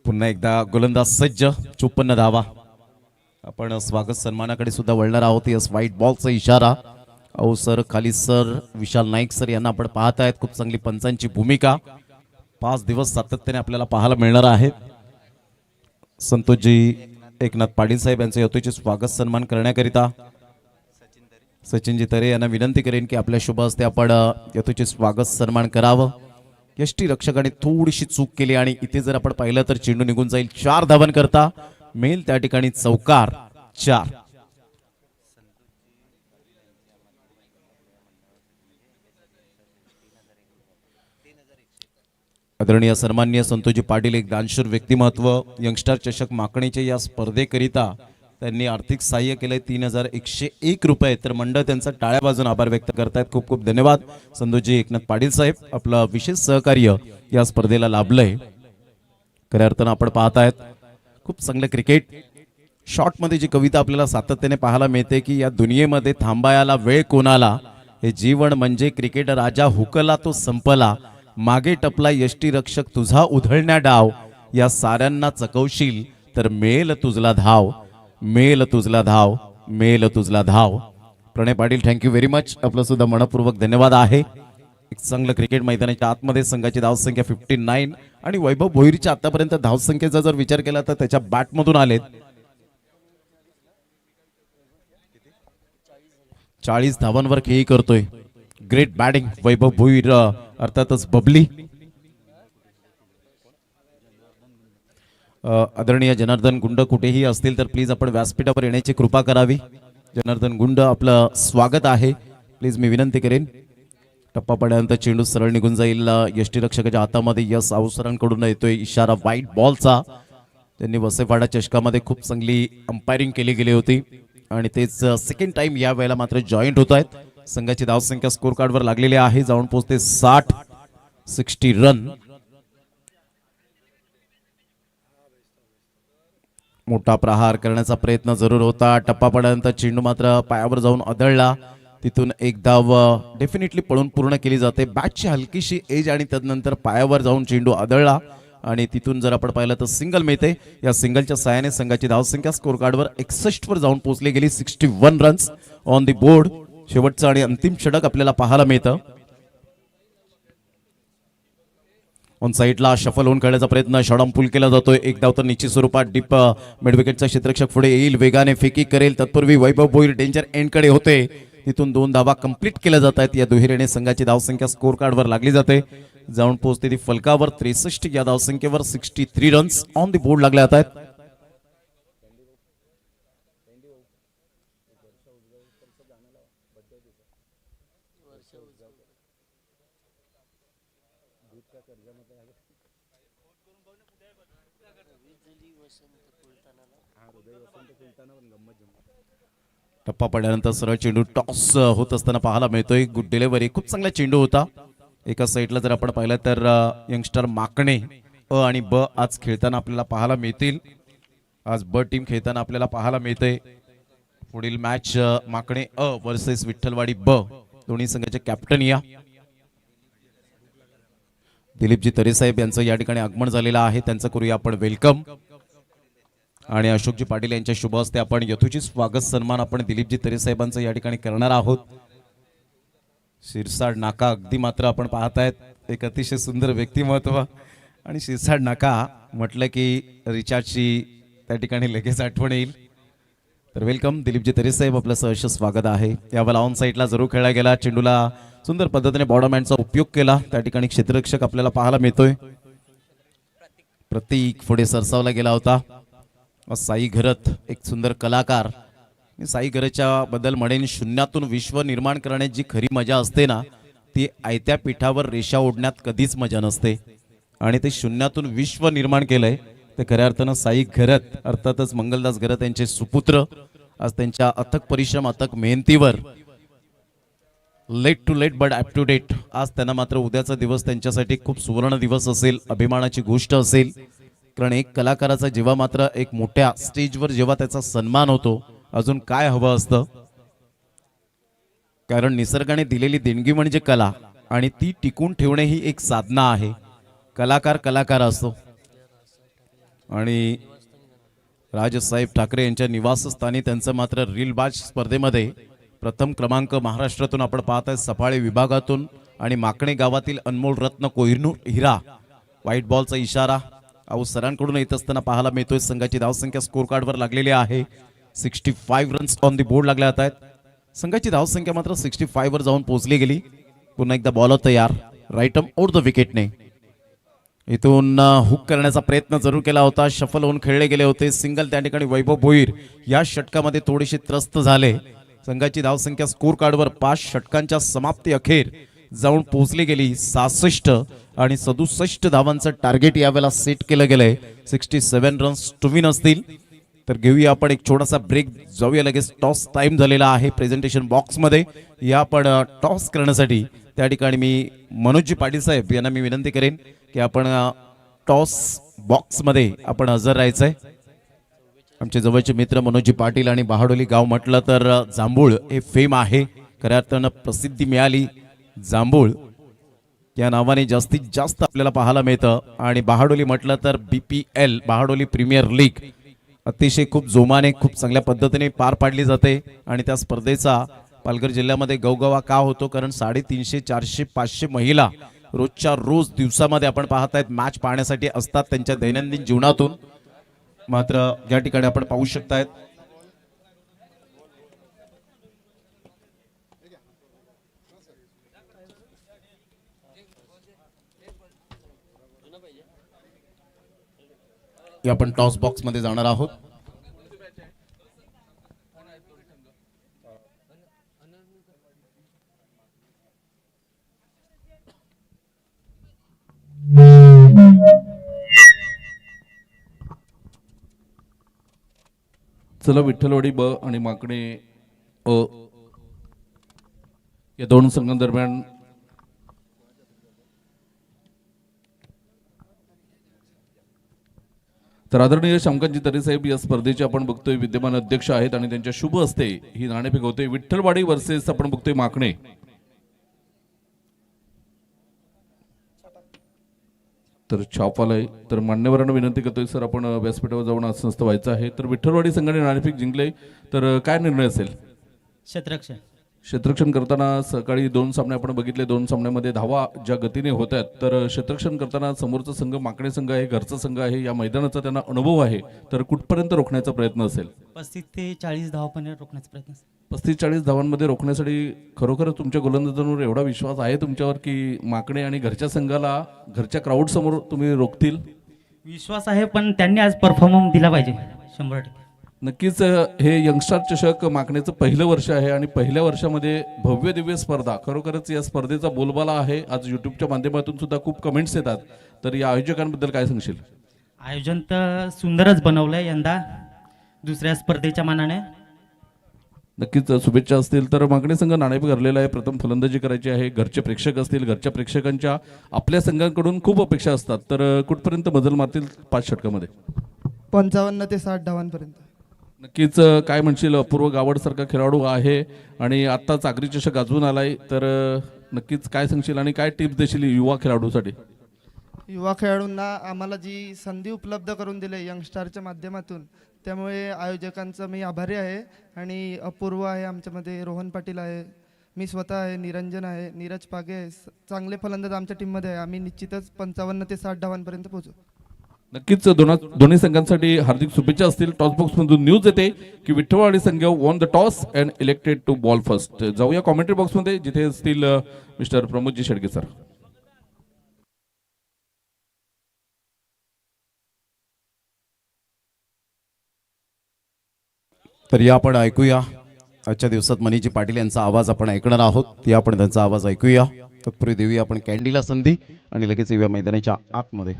पुन्हा एकदा गोलंदाज सज्ज. 54 धावा. आपण स्वागत सन्मानाकडे सुद्धा वळणार आहोत. यस, व्हाईट बॉलचा इशारा. अहो सर, खाली सर, विशाल नाईक सर यांना आपण पाहत आहेत. खूप चांगली पंचांची भूमिका 5 दिवस सातत्याने आपल्याला पाहायला मिळणार आहे. संतोषजी एकनाथ पाटील साहेब यांचं यथोचित स्वागत सन्मान करण्याकरिता सचिनजी तरे यांना विनंती करेन की आपल्या शुभ हस्ते आपण यथोचित स्वागत सन्मान करावं. यष्टी रक्षकाने थोडीशी चूक केली आणि इथे जर आपण पाहिलं तर चेंडू निघून जाईल. 4 धावन करता मेल त्या ठिकाणी चौकार 4. आदरणीय सन्माननीय संतोषजी पाटील एक दानशूर व्यक्तिमत्व. यंगस्टर चषक माकणीच्या या स्पर्धेकरिता त्यांनी आर्थिक सहाय्य केलंय 3101 रुपये. तर मंडळ त्यांचा टाळ्या वाजून आभार व्यक्त करतायत. खूप खूप धन्यवाद संतोषजी एकनाथ पाटील साहेब. आपलं विशेष सहकार्य या स्पर्धेला लाभलंय. खऱ्या अर्थानं आपण पाहतायत खूप चांगलं क्रिकेट. शॉर्टमध्ये जी कविता आपल्याला सातत्याने पाहायला मिळते की या दुनियेमध्ये थांबायला वेळ कोणाला, हे जीवन म्हणजे क्रिकेट राजा हुकला तो संपला, मागे टपला यष्टी रक्षक तुझा उधळण्या डाव, या साऱ्यांना चकवशील तर मेल तुझला धाव, मेल तुझला धाव, मेल तुझला धाव. प्रणय पाटील थँक्यू व्हेरी मच. आपलं सुद्धा मनपूर्वक धन्यवाद आहे. एक चांगलं क्रिकेट मैदानाच्या आतमध्ये संघाची धावसंख्या 59 आणि वैभव भोईरच्या आतापर्यंत धावसंख्येचा जर विचार केला तर त्याच्या बॅटमधून आलेत 40 धावांवर खेळी करतोय. ग्रेट बॅटिंग वैभव भोईर अर्थातच बबली. आदरणीय जनार्दन गुंड कुठेही असतील तर प्लीज आपण व्यासपीठावर येण्याची कृपा करावी. जनार्दन गुंड आपलं स्वागत आहे. प्लीज मी विनंती करेन. टप्पा पडल्यानंतर चेंडू सरळ निघून जाईल यष्टीरक्षकाच्या हातामध्ये. यस आऊसरांकडून येतोय इशारा व्हाईट बॉलचा. त्यांनी वसेफाडा चषकामध्ये खूप चांगली अंपायरिंग केली गेली होती आणि तेच सेकंड टाइम या वेळेला मात्र जॉईंट होत आहेत. संघाची धावसंख्या स्कोर कार्डवर लागलेली आहे. जाऊन पोहोचते 60 रन. मोठा प्रहार करण्याचा प्रयत्न जरूर होता. टप्पा पडल्यानंतर चेंडू मात्र पायावर जाऊन आदळला. तिथून एक धाव डेफिनेटली पळून पूर्ण केली जाते. बॅटची हलकीशी एज आणि त्यानंतर पायावर जाऊन चेंडू आदळला आणि तिथून जर आपण पाहिलं तर सिंगल मिळते. या सिंगलच्या सहाय्याने संघाची धावसंख्या स्कोर कार्डवर 61 वर जाऊन पोहोचली गेली. 61 रन्स ऑन द बोर्ड. शेवटचं आणि अंतिम षटक आपल्याला पाहायला मिळतं. ऑन साईडला शफल होऊन खेळण्याचा प्रयत्न शॉर्ट पुल केला जातोय. एक धाव तर निश्चित स्वरूपात डीप मिडविकेटचा क्षेत्ररक्षक पुढे येईल, वेगाने फेकी करेल. तत्पूर्वी वैभव भोईर डेंजर एंड कडे होते. तिथून 2 धावा कंप्लीट केल्या जात आहेत. या दुहेरीने संघाची धावसंख्या स्कोर कार्डवर लागली जाते. जाऊन पोहोचते ती फलकावर 63. या धावसंख्येवर 63 रन्स ऑन द बोर्ड लागले जात आहेत. टप्पा पडल्यानंतर सरळ चेंडू टॉस होत असताना पाहायला मिळतोय. Good delivery. खूप चांगला चेंडू होता. एका साईडला जर आपण पाहिलं तर यंगस्टर माकणे अ आणि ब आज खेळताना आपल्याला पाहायला मिळतील. आज ब टीम खेळताना आपल्याला पाहायला मिळते. पुढील मॅच माकणे अ वर्सेस विठ्ठलवाडी ब. दोन्ही संघाचे कॅप्टन या दिलीपजी तरे साहेब यांचं या ठिकाणी आगमन झालेलं आहे. त्यांचं करूया आपण वेलकम. आणि अशोकजी पाटील यांच्या शुभ हस्ते आपण यथोचित स्वागत सन्मान आपण दिलीपजी तरे साहेबांचं या ठिकाणी करणार आहोत. शिरसाड नाका अगदी मात्र आपण पाहतायत एक अतिशय सुंदर व्यक्तिमत्व. आणि शिरसाड नाका म्हटलं की रिचार्जची त्या ठिकाणी लगेच आठवण येईल. तर वेलकम दिलीपजी तरे साहेब. आपलं सहर्ष स्वागत आहे. यावेळेला ऑन साईडला जरूर खेळला गेला. चेंडूला सुंदर पद्धतीने बॉर्डरमॅनचा उपयोग केला. त्या ठिकाणी क्षेत्ररक्षक आपल्याला पाहायला मिळतोय. प्रतीक पुढे सरसावला गेला होता. साई घरत एक सुंदर कलाकार. साई घरच्या बद्दल म्हणेन शून्यातून विश्व निर्माण करण्यात जी खरी मजा असते ना ती आयत्या पिठावर रेषा ओढण्यात कधीच मजा नसते. आणि ते शून्यातून विश्व निर्माण केलंय ते खऱ्या अर्थानं साई घरत अर्थातच मंगलदास घरत यांचे सुपुत्र. आज त्यांच्या अथक परिश्रम अथक मेहनतीवर late to late but up to date. आज त्यांना मात्र उद्याचा दिवस त्यांच्यासाठी खूप सुवर्ण दिवस असेल, अभिमानाची गोष्ट असेल. कारण एक कलाकाराचा जेव्हा मात्र एक मोठ्या स्टेजवर जेव्हा त्याचा सन्मान होतो अजून काय हवं असतं. कारण निसर्गाने दिलेली देणगी म्हणजे कला आणि ती टिकून ठेवणे ही एक साधना आहे. कलाकार कलाकार असतो. आणि राजसाहेब ठाकरे यांच्या निवासस्थानी त्यांचं मात्र रीलबाज स्पर्धेमध्ये प्रथम क्रमांक महाराष्ट्रातून आपण पाहत आहे. सफाळे विभागातून आणि माकणे गावातील अनमोल रत्न कोहिनूर हिरा. व्हाईट बॉलचा इशारा आऊ सरांकडून येत असताना पाहायला मिळतोय. संघाची धावसंख्या स्कोर कार्डवर लागलेली आहे. 65 रन्स ऑन दी बोर्ड लागल्या आहेत. संघाची धावसंख्या मात्र 65 वर जाऊन पोहोचली गेली. पुन्हा एकदा बॉलर तयार, राईट आर्म ओव्हर द विकेटने. इथून हुक करण्याचा प्रयत्न जरूर केला होता, शफल होऊन खेळले गेले होते. सिंगल त्या ठिकाणी वैभव भोईर या षटकामध्ये थोडेसे त्रस्त झाले. संघाची धावसंख्या स्कोर कार्डवर 5 षटकांच्या समाप्ती अखेर जाऊन पोहोचली गेली. 66 आणि 67 धावांचं टार्गेट यावेळेला सेट केलं गेलंय. 67 रन्स टू विन असतील. तर घेऊया आपण एक छोटासा ब्रेक, जाऊया लगेच. टॉस टाइम झालेला आहे प्रेझेंटेशन बॉक्समध्ये. या आपण टॉस करण्यासाठी त्या ठिकाणी मी मनोजी पाटील साहेब यांना मी विनंती करेन की आपण टॉस बॉक्समध्ये आपण हजर राहायचंय. आमचे जवळचे मित्र मनोजी पाटील आणि बहाडोली गाव म्हटलं तर जांभूळ हे फेम आहे. खऱ्या अर्थानं प्रसिद्धी मिळाली. जांभूळ या नावाने जास्तीत जास्त आपल्याला पाहायला मिळतं. आणि बहाडोली म्हटलं तर BPL बहाडोली प्रीमियर लीग अतिशय खूप जोमाने खूप चांगल्या पद्धतीने पार पाडली जाते. आणि त्या स्पर्धेचा पालघर जिल्ह्यामध्ये गवगवा का होतो, कारण 350, 400, 500 महिला रोजच्या रोज दिवसामध्ये आपण पाहत आहेत मॅच पाहण्यासाठी असतात त्यांच्या दैनंदिन जीवनातून. मात्र या ठिकाणी आपण पाहू शकतायत की आपण टॉस बॉक्स मध्ये जाणार आहोत. चला विठ्ठलवाडी ब आणि माकडे अ या दोन संघांदरम्यान तर आदरणीय शंकरजी तरे साहेब या स्पर्धेचे आपण बघतोय विद्यमान अध्यक्ष आहेत आणि त्यांच्या शुभ हस्ते ही नाणेफेक होते. विठ्ठलवाडी वर्सेस आपण बघतोय माकणे. तर छाप आलाय. तर मान्यवरांना विनंती करतोय सर आपण व्यासपीठावर जाऊन अस्वस्थ व्हायचं आहे. तर विठ्ठलवाडी संघाने नाणेफेक जिंकले तर काय निर्णय असेल? क्षेत्ररक्षण करताना सकाळी 2 सामने आपण बघितले. 2 सामन्यामध्ये धावा ज्या गतीने होत आहेत, तर क्षेत्ररक्षण करताना समोरचा संघ माकडे संघ आहे, घरचा संघ आहे, या मैदानाचा त्यांना अनुभव आहे. तर कुठपर्यंत रोखण्याचा प्रयत्न असेल? 35 ते 40 धावांपर्यंत रोखण्याचा प्रयत्न. 35-40 धावांमध्ये रोखण्यासाठी खरोखर तुमच्या गोलंदाजांवर एवढा विश्वास आहे तुमच्यावर की माकडे आणि घरच्या संघाला घरच्या क्राऊड समोर तुम्ही रोखतील? विश्वास आहे, पण त्यांनी आज परफॉर्मन्स दिला पाहिजे 100%. नक्कीच हे यंगस्टर चषक माकण्याचं पहिलं वर्ष आहे आणि पहिल्या वर्षामध्ये भव्य दिव्य स्पर्धा, खरोखरच या स्पर्धेचा बोलबाला आहे. आज युट्यूबच्या माध्यमातून सुद्धा खूप कमेंट्स येतात. तर या आयोजकांबद्दल काय सांगशील? आयोजन तर सुंदरच बनवलंय यंदा दुसऱ्या स्पर्धेच्या मानाने. नक्कीच शुभेच्छा असतील. तर मागणी संघ नाणेफेक हरलेला आहे. प्रथम फलंदाजी करायची आहे. घरचे प्रेक्षक असतील, घरच्या प्रेक्षकांच्या आपल्या संघांकडून खूप अपेक्षा असतात. तर कुठपर्यंत मजल मारतील 5 षटकामध्ये? 55 ते 60 धावांपर्यंत. नक्कीच काय म्हणशील, अपूर्व गावडसारखा खेळाडू आहे आणि आत्ता चाकरी चषक गाजवून आलाय. तर नक्कीच काय सांगशील आणि काय टिप्स देशील युवा खेळाडूसाठी? युवा खेळाडूंना आम्हाला जी संधी उपलब्ध करून दिली यंगस्टारच्या माध्यमातून, त्यामुळे आयोजकांचा मी आभारी आहे. आणि अपूर्व आहे आमच्यामध्ये, रोहन पाटील आहे, मी स्वतः आहे, निरंजन आहे, नीरज पागे आहे, चांगले फलंदाज आमच्या टीममध्ये आहे. आम्ही निश्चितच 55 ते 60 धावांपर्यंत पोहोचू. नक्कीच दोन्ही संघांसाठी हार्दिक शुभेच्छा असतील. टॉस बॉक्स मधून न्यूज येते की विठ्ठलवाडी संघ won the toss and elected to bowl first. जाऊया कॉमेंट्री बॉक्स मध्ये, जिथे असतील मिस्टर प्रमोदजी शेडगे सर. तर या आपण ऐकूया आजच्या दिवसात मनीजी पाटील यांचा आवाज आपण ऐकणार आहोत. ती आपण त्यांचा आवाज ऐकूया. तत्पूर्वी देऊया आपण कॅन्डीला संधी आणि लगेच येऊया मैदानाच्या आतमध्ये.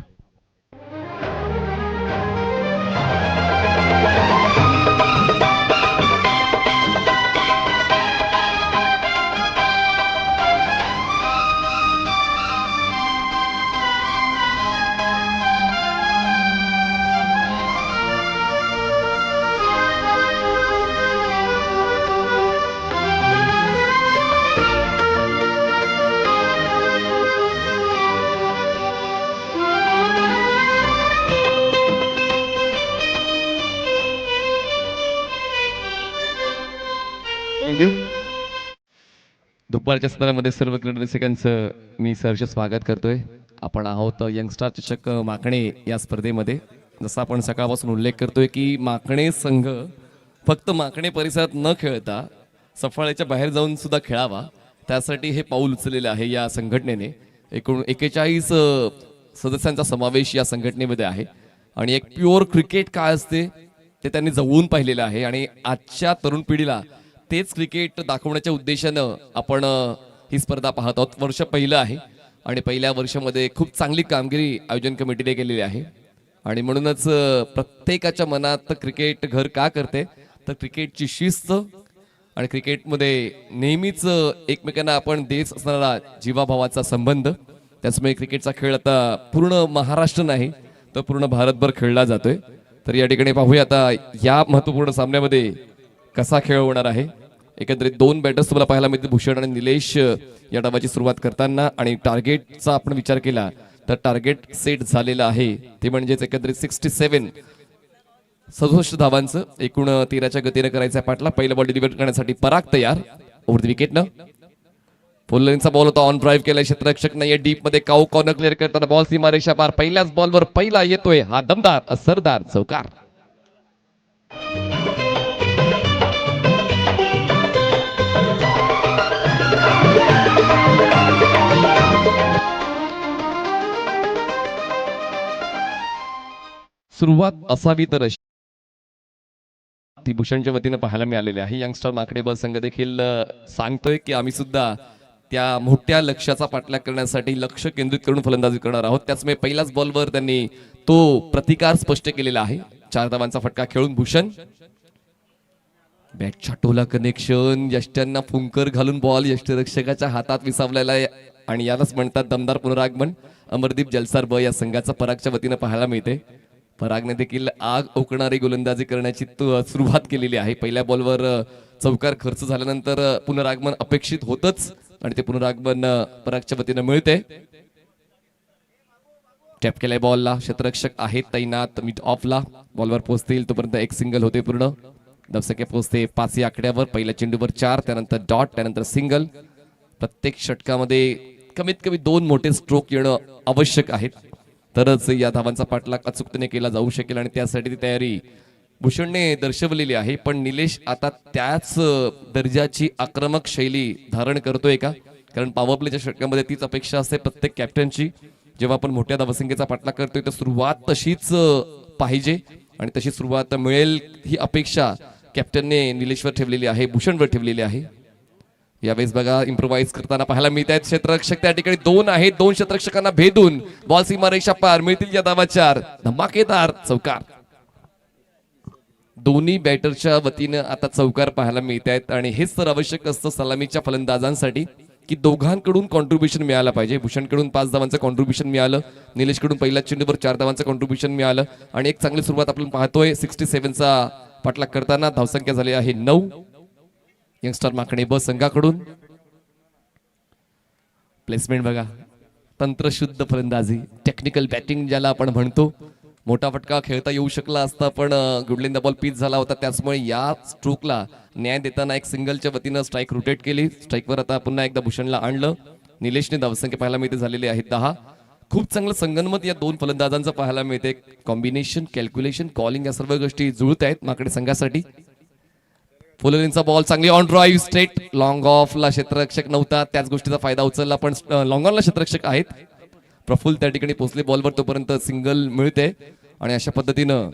दुपारच्या सत्रामध्ये सर्व क्रीडा रसिकांचं मी सहर्ष स्वागत करतोय. आपण आहोत यंगस्टार चषक माकणे या स्पर्धेमध्ये. जसा आपण सकाळपासून उल्लेख करतोय की माकणे संघ फक्त माकणे परिसरात न खेळता सफाळ्याच्या बाहेर जाऊन सुद्धा खेळावा, त्यासाठी हे पाऊल उचललेलं आहे या संघटनेने. एकूण 41 सदस्यांचा समावेश या संघटनेमध्ये आहे आणि एक प्युअर क्रिकेट काय असते ते त्यांनी जवळून पाहिलेलं आहे आणि आजच्या तरुण पिढीला तेच क्रिकेट दाखवण्याच्या उद्देशानं आपण ही स्पर्धा पाहत आहोत. वर्ष पहिलं आहे आणि पहिल्या वर्षामध्ये खूप चांगली कामगिरी आयोजन कमिटीने केलेली आहे आणि म्हणूनच प्रत्येकाच्या मनात क्रिकेट घर का करते तर क्रिकेटची शिस्त आणि क्रिकेटमध्ये नेहमीच एकमेकांना आपण देत असणारा जीवाभावाचा संबंध. त्याचमुळे क्रिकेटचा खेळ आता पूर्ण महाराष्ट्र नाही तर पूर्ण भारतभर खेळला जातोय. तर या ठिकाणी पाहूया आता या महत्वपूर्ण सामन्यामध्ये कसा खेळ होणार आहे. एकंदरीत 2 बॅटर्स तुम्हाला पाहायला मिळतील, भूषण आणि निलेश या डावाची सुरुवात करताना. आणि टार्गेटचा आपण विचार केला तर टार्गेट सेट झालेलं आहे ते म्हणजेच एकंदरीत 67 धावांचं. एकूण 13च्या गतीने करायचा पाटला. पहिला बॉल डिलिव्हर करण्यासाठी पराग तयार ओव्हर द विकेटनं. फुललेनचा बॉल होता, ऑन ड्राईव्ह केला, क्षेत्ररक्षक नाहीये डीप मध्ये. काऊ कॉर्नर क्लिअर करताना बॉल सीमारेषा पार. पहिल्याच बॉलवर पहिला येतोय हा दमदार असरदार चौकार. सुरुवात असावी तर अशी ती भूषणच्या वतीनं पाहायला मिळालेली आहे. यंगस्टर माकडे बस संघ देखील सांगतोय की आम्ही सुद्धा त्या मोठ्या लक्ष्याचा पाठलाग करण्यासाठी लक्ष केंद्रित करून फलंदाजी करणार आहोत. त्याचमुळे पहिल्याच बॉलवर त्यांनी तो प्रतिकार स्पष्ट केलेला आहे. 4 धावांचा फटका खेळून भूषण. बॅटच्या टोला कनेक्शन, यष्ट्यांना फुंकर घालून बॉल यष्टीरक्षकाच्या हातात विसावलेला आहे आणि यालाच म्हणतात दमदार पुनरागमन. अमरदीप जलसार ब या संघाचा परागच्या वतीनं पाहायला मिळते. परागने देखील आग ओकणारी गोलंदाजी करण्याची सुरुवात केलेली आहे. पहिल्या बॉलवर चौकार खर्च झाल्यानंतर पुनरागमन अपेक्षित होतच आणि ते पुनरागमन परागच्या वतीनं मिळते. टॅप केलाय बॉलला, क्षेत्ररक्षक आहेत तैनात मिड ऑफला. बॉलवर पोहोचतील तोपर्यंत एक सिंगल होते पूर्ण. दवसके पोहोचते 5 या आकड्यावर. पहिल्या चेंडूवर 4, त्यानंतर डॉट, त्यानंतर सिंगल. प्रत्येक षटकामध्ये कमीत कमी 2 मोठे स्ट्रोक येणं आवश्यक आहेत तरच या धावांचा पाठलाग अचूकतेने केला जाऊ शकेल आणि त्यासाठी ती तयारी भूषणने दर्शवलेली आहे. पण निलेश आता त्याच दर्जाची आक्रमक शैली धारण करतोय का? कारण पॉवर प्लेच्या षटकामध्ये तीच अपेक्षा असते प्रत्येक कॅप्टनची. जेव्हा आपण मोठ्या धावसंख्येचा पाठलाग करतोय तर सुरुवात तशीच पाहिजे आणि तशी सुरुवात मिळेल ही अपेक्षा कॅप्टनने निलेशवर ठेवलेली आहे, भूषणवर ठेवलेली आहे. यावेळेस बघा इम्प्रोवाइज करताना पाहायला मिळत आहेत क्षेत्ररक्षक त्या ठिकाणी 2 आहेत. 2 क्षेत्ररक्षकांना भेदून बॉल सीमारेषा पार. मिळतील या धावा 4. धमाकेदार चौकार. दोन्ही बॅटरच्या वतीनं आता चौकार पाहायला मिळत आहेत आणि हेच तर आवश्यक असतं सलामीच्या फलंदाजांसाठी की दोघांकडून कॉन्ट्रीब्युशन मिळालं पाहिजे. भूषणकडून 5 धावांचं कॉन्ट्रीब्युशन मिळालं, निलेशकडून पहिल्या चेंडूवर 4 धावांचं कॉन्ट्रीब्युशन मिळालं आणि एक चांगली सुरुवात आपण पाहतोय. 67चा पाठलाग करताना धावसंख्या झाली आहे 9. यंगस्टर माकणे ब संघाकडून प्लेसमेंट बघा, तंत्रशुद्ध फलंदाजी, टेक्निकल बॅटिंग ज्याला आपण म्हणतो. मोठा फटका खेळता येऊ शकला असता पण गुडलिंदा बॉल पिच झाला होता, त्याचमुळे या स्ट्रोकला न्याय देताना एक सिंगलच्या वतीनं स्ट्राईक रोटेट केली. स्ट्राईकवर आता पुन्हा एकदा भूषणला आणलं. निलेशने धावसंख्या पाहायला मिळते झालेली आहे 10. खूप चांगलं संगनमत या 2 फलंदाजांचं पाहायला मिळते. कॉम्बिनेशन, कॅल्क्युलेशन, कॉलिंग या सर्व गोष्टी जुळत आहेत माकडे संघासाठी. फुलरींचा बॉल चांगली ऑन ड्राईव्ह स्ट्रेट. लॉंग ऑफला क्षेत्ररक्षक नव्हता, त्याच गोष्टीचा फायदा उचलला पण लॉंग ऑनला क्षेत्ररक्षक आहेत. प्रफुल्ल त्या ठिकाणी पोहोचले बॉलवर, तोपर्यंत सिंगल मिळते आणि अशा पद्धतीनं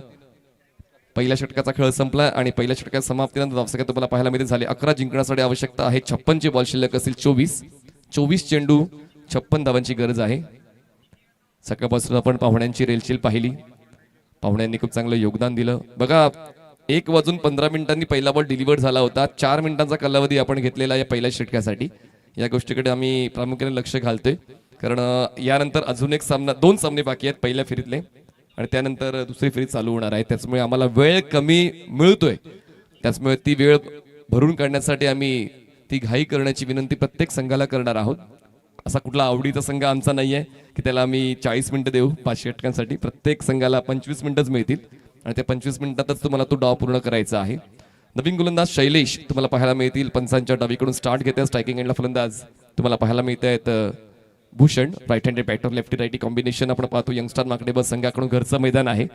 पहिल्या षटकाचा खेळ संपला आणि पहिल्या षटकाच्या समाप्तीनंतर धावसंख्या तुम्हाला पाहायला मिळते झाली 11. जिंकण्यासाठी आवश्यकता आहे 56ची बॉल शिल्लक असतील 24 चेंडू 56 धावांची गरज आहे. सकाळपासून आपण पाहुण्यांची रेलचेल पाहिली, पाहुण्यांनी खूप चांगलं योगदान दिलं. बघा 1:15 पहिला बॉल डिलिव्हर झाला होता. 4 मिनिटांचा कालावधी आपण घेतलेला या पहिल्या षटकासाठी. या गोष्टीकडे आम्ही प्रामुख्याने लक्ष घालतोय कारण यानंतर अजून एक सामना, 2 सामने बाकी आहेत पहिल्या फेरीतले आणि त्यानंतर दुसरी फेरी चालू होणार आहे. त्याचमुळे आम्हाला वेळ कमी मिळतोय, त्याचमुळे ती वेळ भरून काढण्यासाठी आम्ही ती घाई करण्याची विनंती प्रत्येक संघाला करणार आहोत. असा कुठला आवडीचा संघ आमचा नाहीये की त्याला आम्ही 40 मिनिटं देऊ 5 षटकांसाठी. प्रत्येक संघाला 25 मिनिटच मिळतील आणि त्या 25 मिनिटातच तुम्हाला तो डाव पूर्ण करायचा आहे. नवीन गोलंदाज शैलेश तुम्हाला पाहायला मिळतील. पंचांच्या डावीकडून स्टार्ट घेते. स्ट्रायकिंग एंडला फलंदाज तुम्हाला पाहायला मिळत आहेत Bhushan right handed batter lefty righty combination आपण पाहतो यंगस्टार माकडे बस संघाकडून घरचं मैदान आहे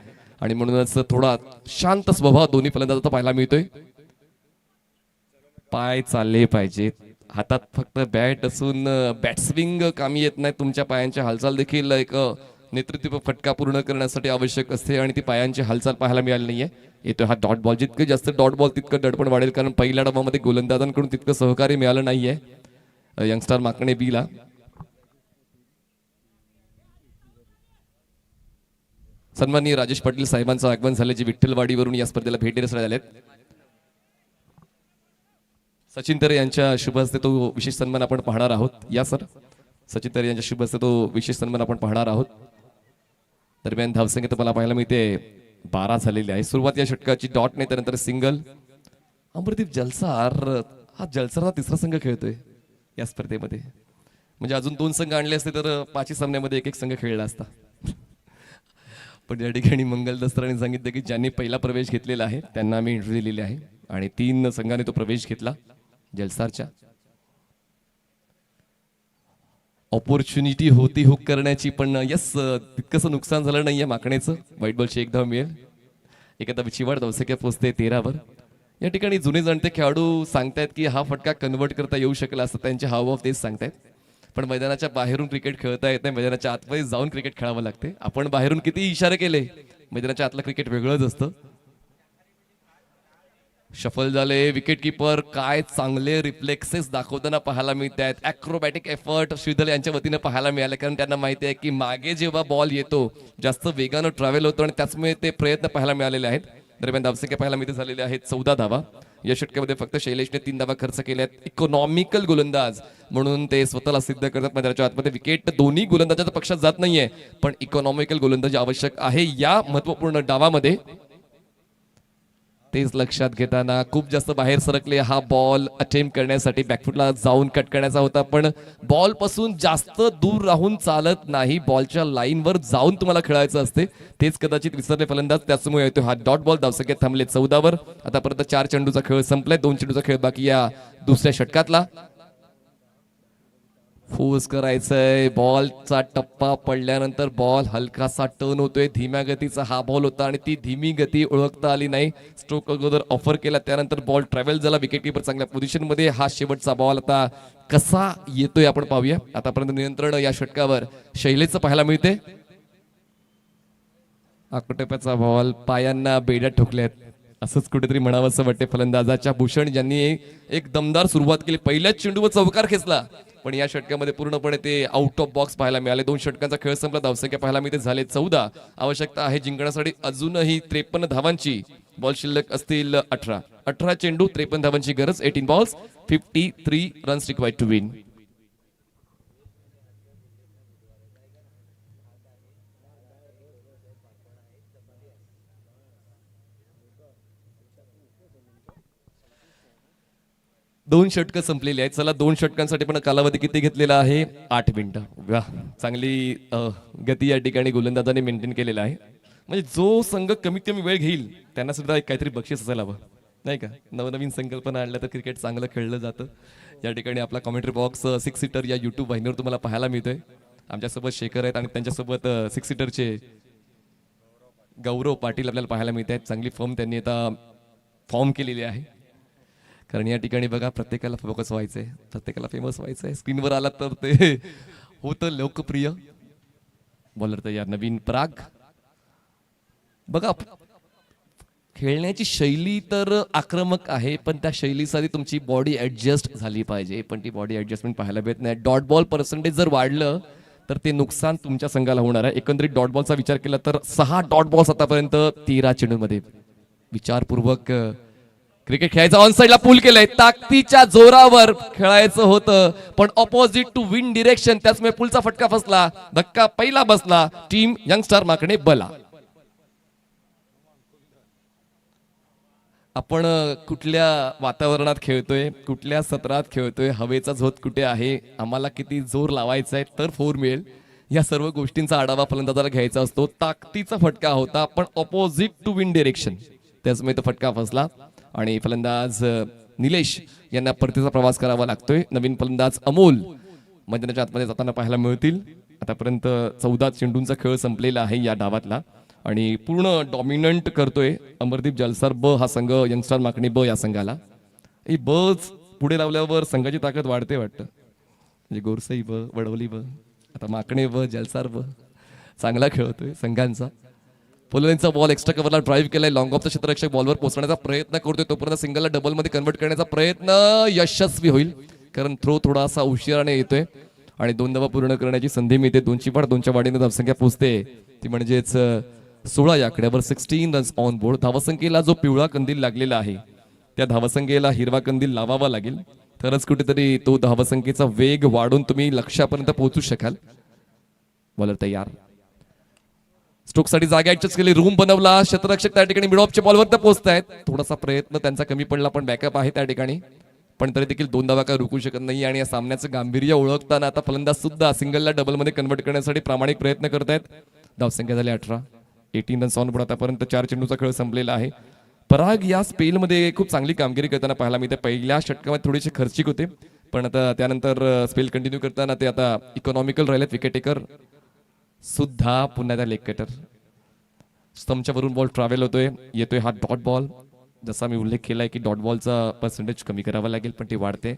आणि म्हणूनच थोडा शांत स्वभाव दोन्ही फलंदाजांचा पाहायला मिळतोय. पाय चालले पाहिजेत, हातात फक्त बॅट असून बॅट स्विंग कामी येत नाही. तुमच्या पायांची हालचाल देखील एक नेतृत्व फटका पूर्ण करण्यासाठी आवश्यक असते आणि ती पायांची हालचाल पाहायला मिळाली नाहीये. येतोय हा डॉट बॉल. जितकं जास्त डॉट बॉल तितकं दडपण वाढेल, कारण पहिल्या डावामध्ये गोलंदाजांकडून तितकं सहकार्य मिळालं नाहीये यंगस्टार माकणे बीला. सन्माननीय राजेश पाटील साहेबांचं आगमन झाले, जे विठ्ठलवाडीवरून या स्पर्धेला भेट देण्यासाठी आलेत. सचिन तरे यांच्या शुभ हस्ते तो विशेष सन्मान आपण पाहणार आहोत. या सर, सचिन तरे यांच्या शुभ हस्ते तो विशेष सन्मान आपण पाहणार आहोत. दरम्यान धावसंख्या तुम्हाला पाहायला मिळते 12 झालेली आहे. सुरुवात या षटकाची डॉट नाही, त्यानंतर सिंगल. अमरदीप जलसार हा जलसारचा तिसरा संघ खेळतोय या स्पर्धेमध्ये. म्हणजे अजून 2 संघ आणले असते तर 5 सामन्यामध्ये एक संघ खेळला असता. पण या ठिकाणी मंगल दसराने सांगितलं की ज्यांनी पहिला प्रवेश घेतलेला आहे त्यांना आम्ही इंटरव्ह्यू दिलेली आहे आणि 3 संघाने तो प्रवेश घेतला जलसारच्या. ऑपॉर्च्युनिटी होती हुक करण्याची, पण यस तितकंसं नुकसान झालं नाहीये माकणेचं. व्हाईट बॉलची 1 धाव मिळेल. एखादा चिवाड धावसंख्या पोहोचते 13 या ठिकाणी जुने जाणते खेळाडू सांगतायत की हा फटका कन्वर्ट करता येऊ शकला असं त्यांचे हावभाव तेच सांगतायत. पण मैदानाच्या बाहेरून क्रिकेट खेळता येत नाही, मैदानाच्या आतमध्ये जाऊन क्रिकेट खेळावं लागते. आपण बाहेरून किती इशारे केले, मैदानाच्या आतलं क्रिकेट वेगळंच असतं. शफल झाले, विकेट किपर काय चांगले रिफ्लेक्सेस दाखवताना पाहायला मिळत आहेत. ॲक्रोबॅटिक एफर्ट श्रीधर यांच्या वतीनं पाहायला मिळाले, कारण त्यांना माहिती आहे की मागे जेव्हा बॉल येतो जास्त वेगानं ट्रॅव्हल होतो आणि त्याचमुळे ते प्रयत्न पाहायला मिळालेले आहेत. दरम्यान धावसंख्या पाहायला मिळते झालेले आहेत 14 धावा. या षटकामध्ये फक्त शैलेशने 3 धावा खर्च केल्या आहेत. इकॉनॉमिकल गोलंदाज म्हणून ते स्वतःला सिद्ध करतात. मैदानाच्या आतमध्ये विकेट दोन्ही गोलंदाजाच्या पक्षात जात नाहीये, पण इकॉनॉमिकल गोलंदाज आवश्यक आहे या महत्वपूर्ण डावामध्ये. तेच लक्षात घेताना खूप जास्त बाहेर सरकले. हा बॉल अटेम्प्ट करण्यासाठी बॅकफुटला जाऊन कट करण्याचा होता, पण बॉल पासून जास्त दूर राहून चालत नाही. बॉलच्या लाईनवर जाऊन तुम्हाला खेळायचं असते, तेच कदाचित विसरले फलंदाज. त्याच्यामुळे येतो हा डॉट बॉल. धावसंख्या थांबले 14 आतापर्यंत 4 चेंडूचा खेळ संपलाय. 2 चेंडूचा खेळ बाकी या दुसऱ्या षटकातला. फोर्स करायचंय. बॉलचा टप्पा पडल्यानंतर बॉल हलकासा टर्न होतोय. धीम्या गतीचा हा बॉल होता आणि ती धीमी गती ओळखता आली नाही. स्ट्रोक अगोदर ऑफर केला, त्यानंतर बॉल ट्रॅव्हल झाला. विकेट किपर चांगल्या पोझिशन मध्ये. हा शेवटचा बॉल आता कसा येतोय आपण पाहूया. आतापर्यंत नियंत्रण या षटकावर शैलेशचं पाहायला मिळते. आकटप्याचा बॉल पायांना बेड्या ठोकल्यात असंच कुठेतरी म्हणावं असं वाटते फलंदाजाच्या. भूषण ज्यांनी एक दमदार सुरुवात केली, पहिल्याच चेंडूवर चौकार खेचला, पण या षटकामध्ये पूर्णपणे ते आउट ऑफ बॉक्स पाहायला मिळाले. 2 षटकांचा खेळ संपला. धावसंख्या पाहायला मिळते झाले 14. आवश्यकता आहे जिंकण्यासाठी अजूनही 53 धावांची. बॉल शिल्लक असतील 18 चेंडू 53 धावांची गरज. 18 balls 53 runs required to win. दोन षटकं संपलेली आहेत. चला 2 षटकांसाठी पण कालावधी किती घेतलेला आहे? 8 मिनिटं. वा, चांगली गती या ठिकाणी गोलंदाजाने मेंटेन केलेला आहे. म्हणजे जो संघ कमीत कमी वेळ घेईल त्यांना सुद्धा एक काहीतरी बक्षीस असायला हवं, नाही का? नवनवीन संकल्पना आणल्या तर क्रिकेट चांगलं खेळलं जातं. या ठिकाणी आपला कॉमेंट्री बॉक्स 6 सीटर या युट्यूब वाहिनीवर तुम्हाला पाहायला मिळतोय. आमच्यासोबत शेखर आहेत आणि त्यांच्यासोबत 6 सीटरचे गौरव पाटील आपल्याला पाहायला मिळत आहेत. चांगली फॉर्म त्यांनी आता फॉर्म केलेली आहे. कारण या ठिकाणी बघा, प्रत्येकाला फोकस व्हायचंय, प्रत्येकाला फेमस व्हायचंय. स्क्रीनवर आला तर ते होतं लोकप्रिय. बॉलर तर या नवीन पराग. बघा, खेळण्याची शैली तर आक्रमक आहे, पण त्या शैलीसाठी तुमची बॉडी ऍडजस्ट झाली पाहिजे. पण ती बॉडी ऍडजस्टमेंट पाहायला भेटत नाही. डॉट बॉल पर्सेंटेज जर वाढलं तर ते नुकसान तुमच्या संघाला होणार आहे. एकंदरीत डॉट बॉलचा विचार केला तर 6 डॉट बॉल्स आतापर्यंत 13 चेंडूमध्ये. विचारपूर्वक क्रिकेट खेळायचं. ऑन साइडला पूल केलंय. ताकदीच्या जोरावर खेळायचं होतं, पण ऑपोजिट टू विंड डिरेक्शन, त्याचमुळे पूलचा फटका फसला. धक्का पहिला बसला. टीम यंगस्टार माकडे बला. आपण कुठल्या वातावरणात खेळतोय, कुठल्या सत्रात खेळतोय, हवेचा झोत कुठे आहे, आम्हाला किती जोर लावायचा आहे तर 4 मिळेल, या सर्व गोष्टींचा आढावा फलंदाजाला घ्यायचा असतो. ताकदीचा फटका होता, पण ऑपोजिट टू विंड डिरेक्शन, त्याचमुळे तो फटका फसला आणि फलंदाज निलेश यांना परतीचा प्रवास करावा लागतोय. नवीन फलंदाज अमोल मैदानाच्या आतमध्ये जाताना पाहायला मिळतील. आतापर्यंत 14 चेंडूंचा खेळ संपलेला आहे या डावातला आणि पूर्ण डॉमिनंट करतोय अमरदीप जलसार ब हा संघ यंगस्टर माकणी ब या संघाला. ही बच पुढे लावल्यावर संघाची ताकद वाढते वाटतं. म्हणजे गोरसई ब, वडवली ब, आता माकणे ब, जलसार ब चांगला खेळतोय संघांचा. पोलंडचा बॉल एक्स्ट्रा कव्हरला ड्राईव्ह केलाय. लॉंग ऑफचा क्षेत्ररक्षक बॉलवर पोहोचण्याचा प्रयत्न करतोय, तोपर्यंत सिंगलला डबलमध्ये कन्वर्ट करण्याचा प्रयत्न यशस्वी होईल, कारण थ्रो थोडासा उशिराने येतोय आणि 2 धावा पूर्ण करण्याची संधी मिळते. 2च्या वाढीने धावसंख्या पोहोचते ती म्हणजेच 16 या आकड्यावर 16 रन्स ऑन बोर्ड. धावसंख्येला जो पिवळा कंदील लागलेला आहे त्या धावसंख्येला हिरवा कंदील लावावा लागेल, तरच कुठेतरी तो धावसंख्येचा वेग वाढून तुम्ही लक्ष्यापर्यंत पोहोचू शकाल. बॉलर तयार. स्ट्रोकसाठी जागा ऍडजस्ट केली, रूम बनवला. क्षेत्ररक्षक त्या ठिकाणी मिड ऑफच्या बॉलवर पोहोचतायत. थोडासा प्रयत्न त्यांचा कमी पडला, पण बॅकअप आहे त्या ठिकाणी. पण तरी देखील 2 धावा काय रोखू शकत नाही आणि या सामन्याचं गांभीर्य ओळखताना आता फलंदाज सुद्धा सिंगलला डबलमध्ये कन्वर्ट करण्यासाठी प्रामाणिक प्रयत्न करतायत. धावसंख्या झाली 18. 18 रन्स ऑन बोर्ड. आतापर्यंत 4 चेंडूचा खेळ संपलेला आहे. पराग या स्पेलमध्ये खूप चांगली कामगिरी करताना पाहायला मिळते. पहिल्या षटकामध्ये थोडेसे खर्चिक होते, पण आता त्यानंतर स्पेल कंटिन्यू करताना ते आता इकॉनॉमिकल राहिलेत. विकेट टेकर सुद्धा पुन्हा त्या लेग कटर. स्टंपच्या वरून बॉल ट्रॅव्हल होतोय, येतोय हा डॉट बॉल. जसा मी उल्लेख केलाय की डॉट बॉलचा पर्सेंटेज कमी करावा लागेल, पण ती वाढते.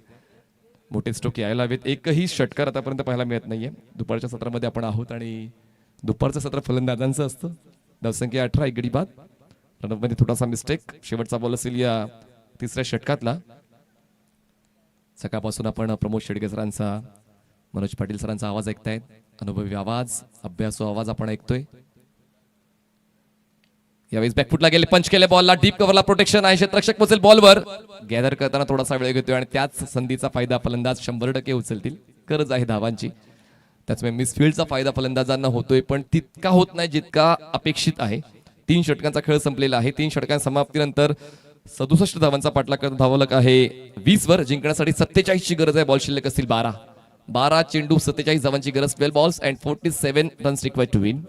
मोठे स्ट्रोक यायला हवेत. एकही षटकार आतापर्यंत पाहायला मिळत नाहीये. दुपारच्या सत्रामध्ये आपण आहोत आणि दुपारचं सत्र फलंदाजांचं असतं. धावसंख्या 18, एक गडी बाद. रनअपमध्ये थोडासा मिस्टेक. शेवटचा बॉल असेल या 3ऱ्या षटकातला. सकाळपासून आपण प्रमोद शेडगे सरांचा, मनोज पाटील सरांचा आवाज ऐकतायत. अनुभवी आवाज, अभ्यासू आवाज आपण ऐकतोय. यावेळेस बॅकफुटला गेले, पंच केले बॉलला. डीप कव्हरला प्रोटेक्शन आहे. क्षेत्ररक्षक पोहोचेल बॉलवर. गॅदर करताना थोडासा वेळ घेतोय आणि त्याच संधीचा फायदा फलंदाज 100% उचलतील. गरज आहे धावांची, त्याचमुळे मिसफिल्डचा फायदा फलंदाजांना होतोय, पण तितका होत नाही जितका अपेक्षित आहे. 3 षटकांचा खेळ संपलेला आहे. 3 षटकांच्या समाप्तीनंतर 67 धावांचा पाठलाग करत धावलक आहे 20 वर. जिंकण्यासाठी 47 ची गरज आहे. बॉल शिल्लक असतील 12 चेंडू, 47 धावांची गरज. 12 balls and 47 runs required to win.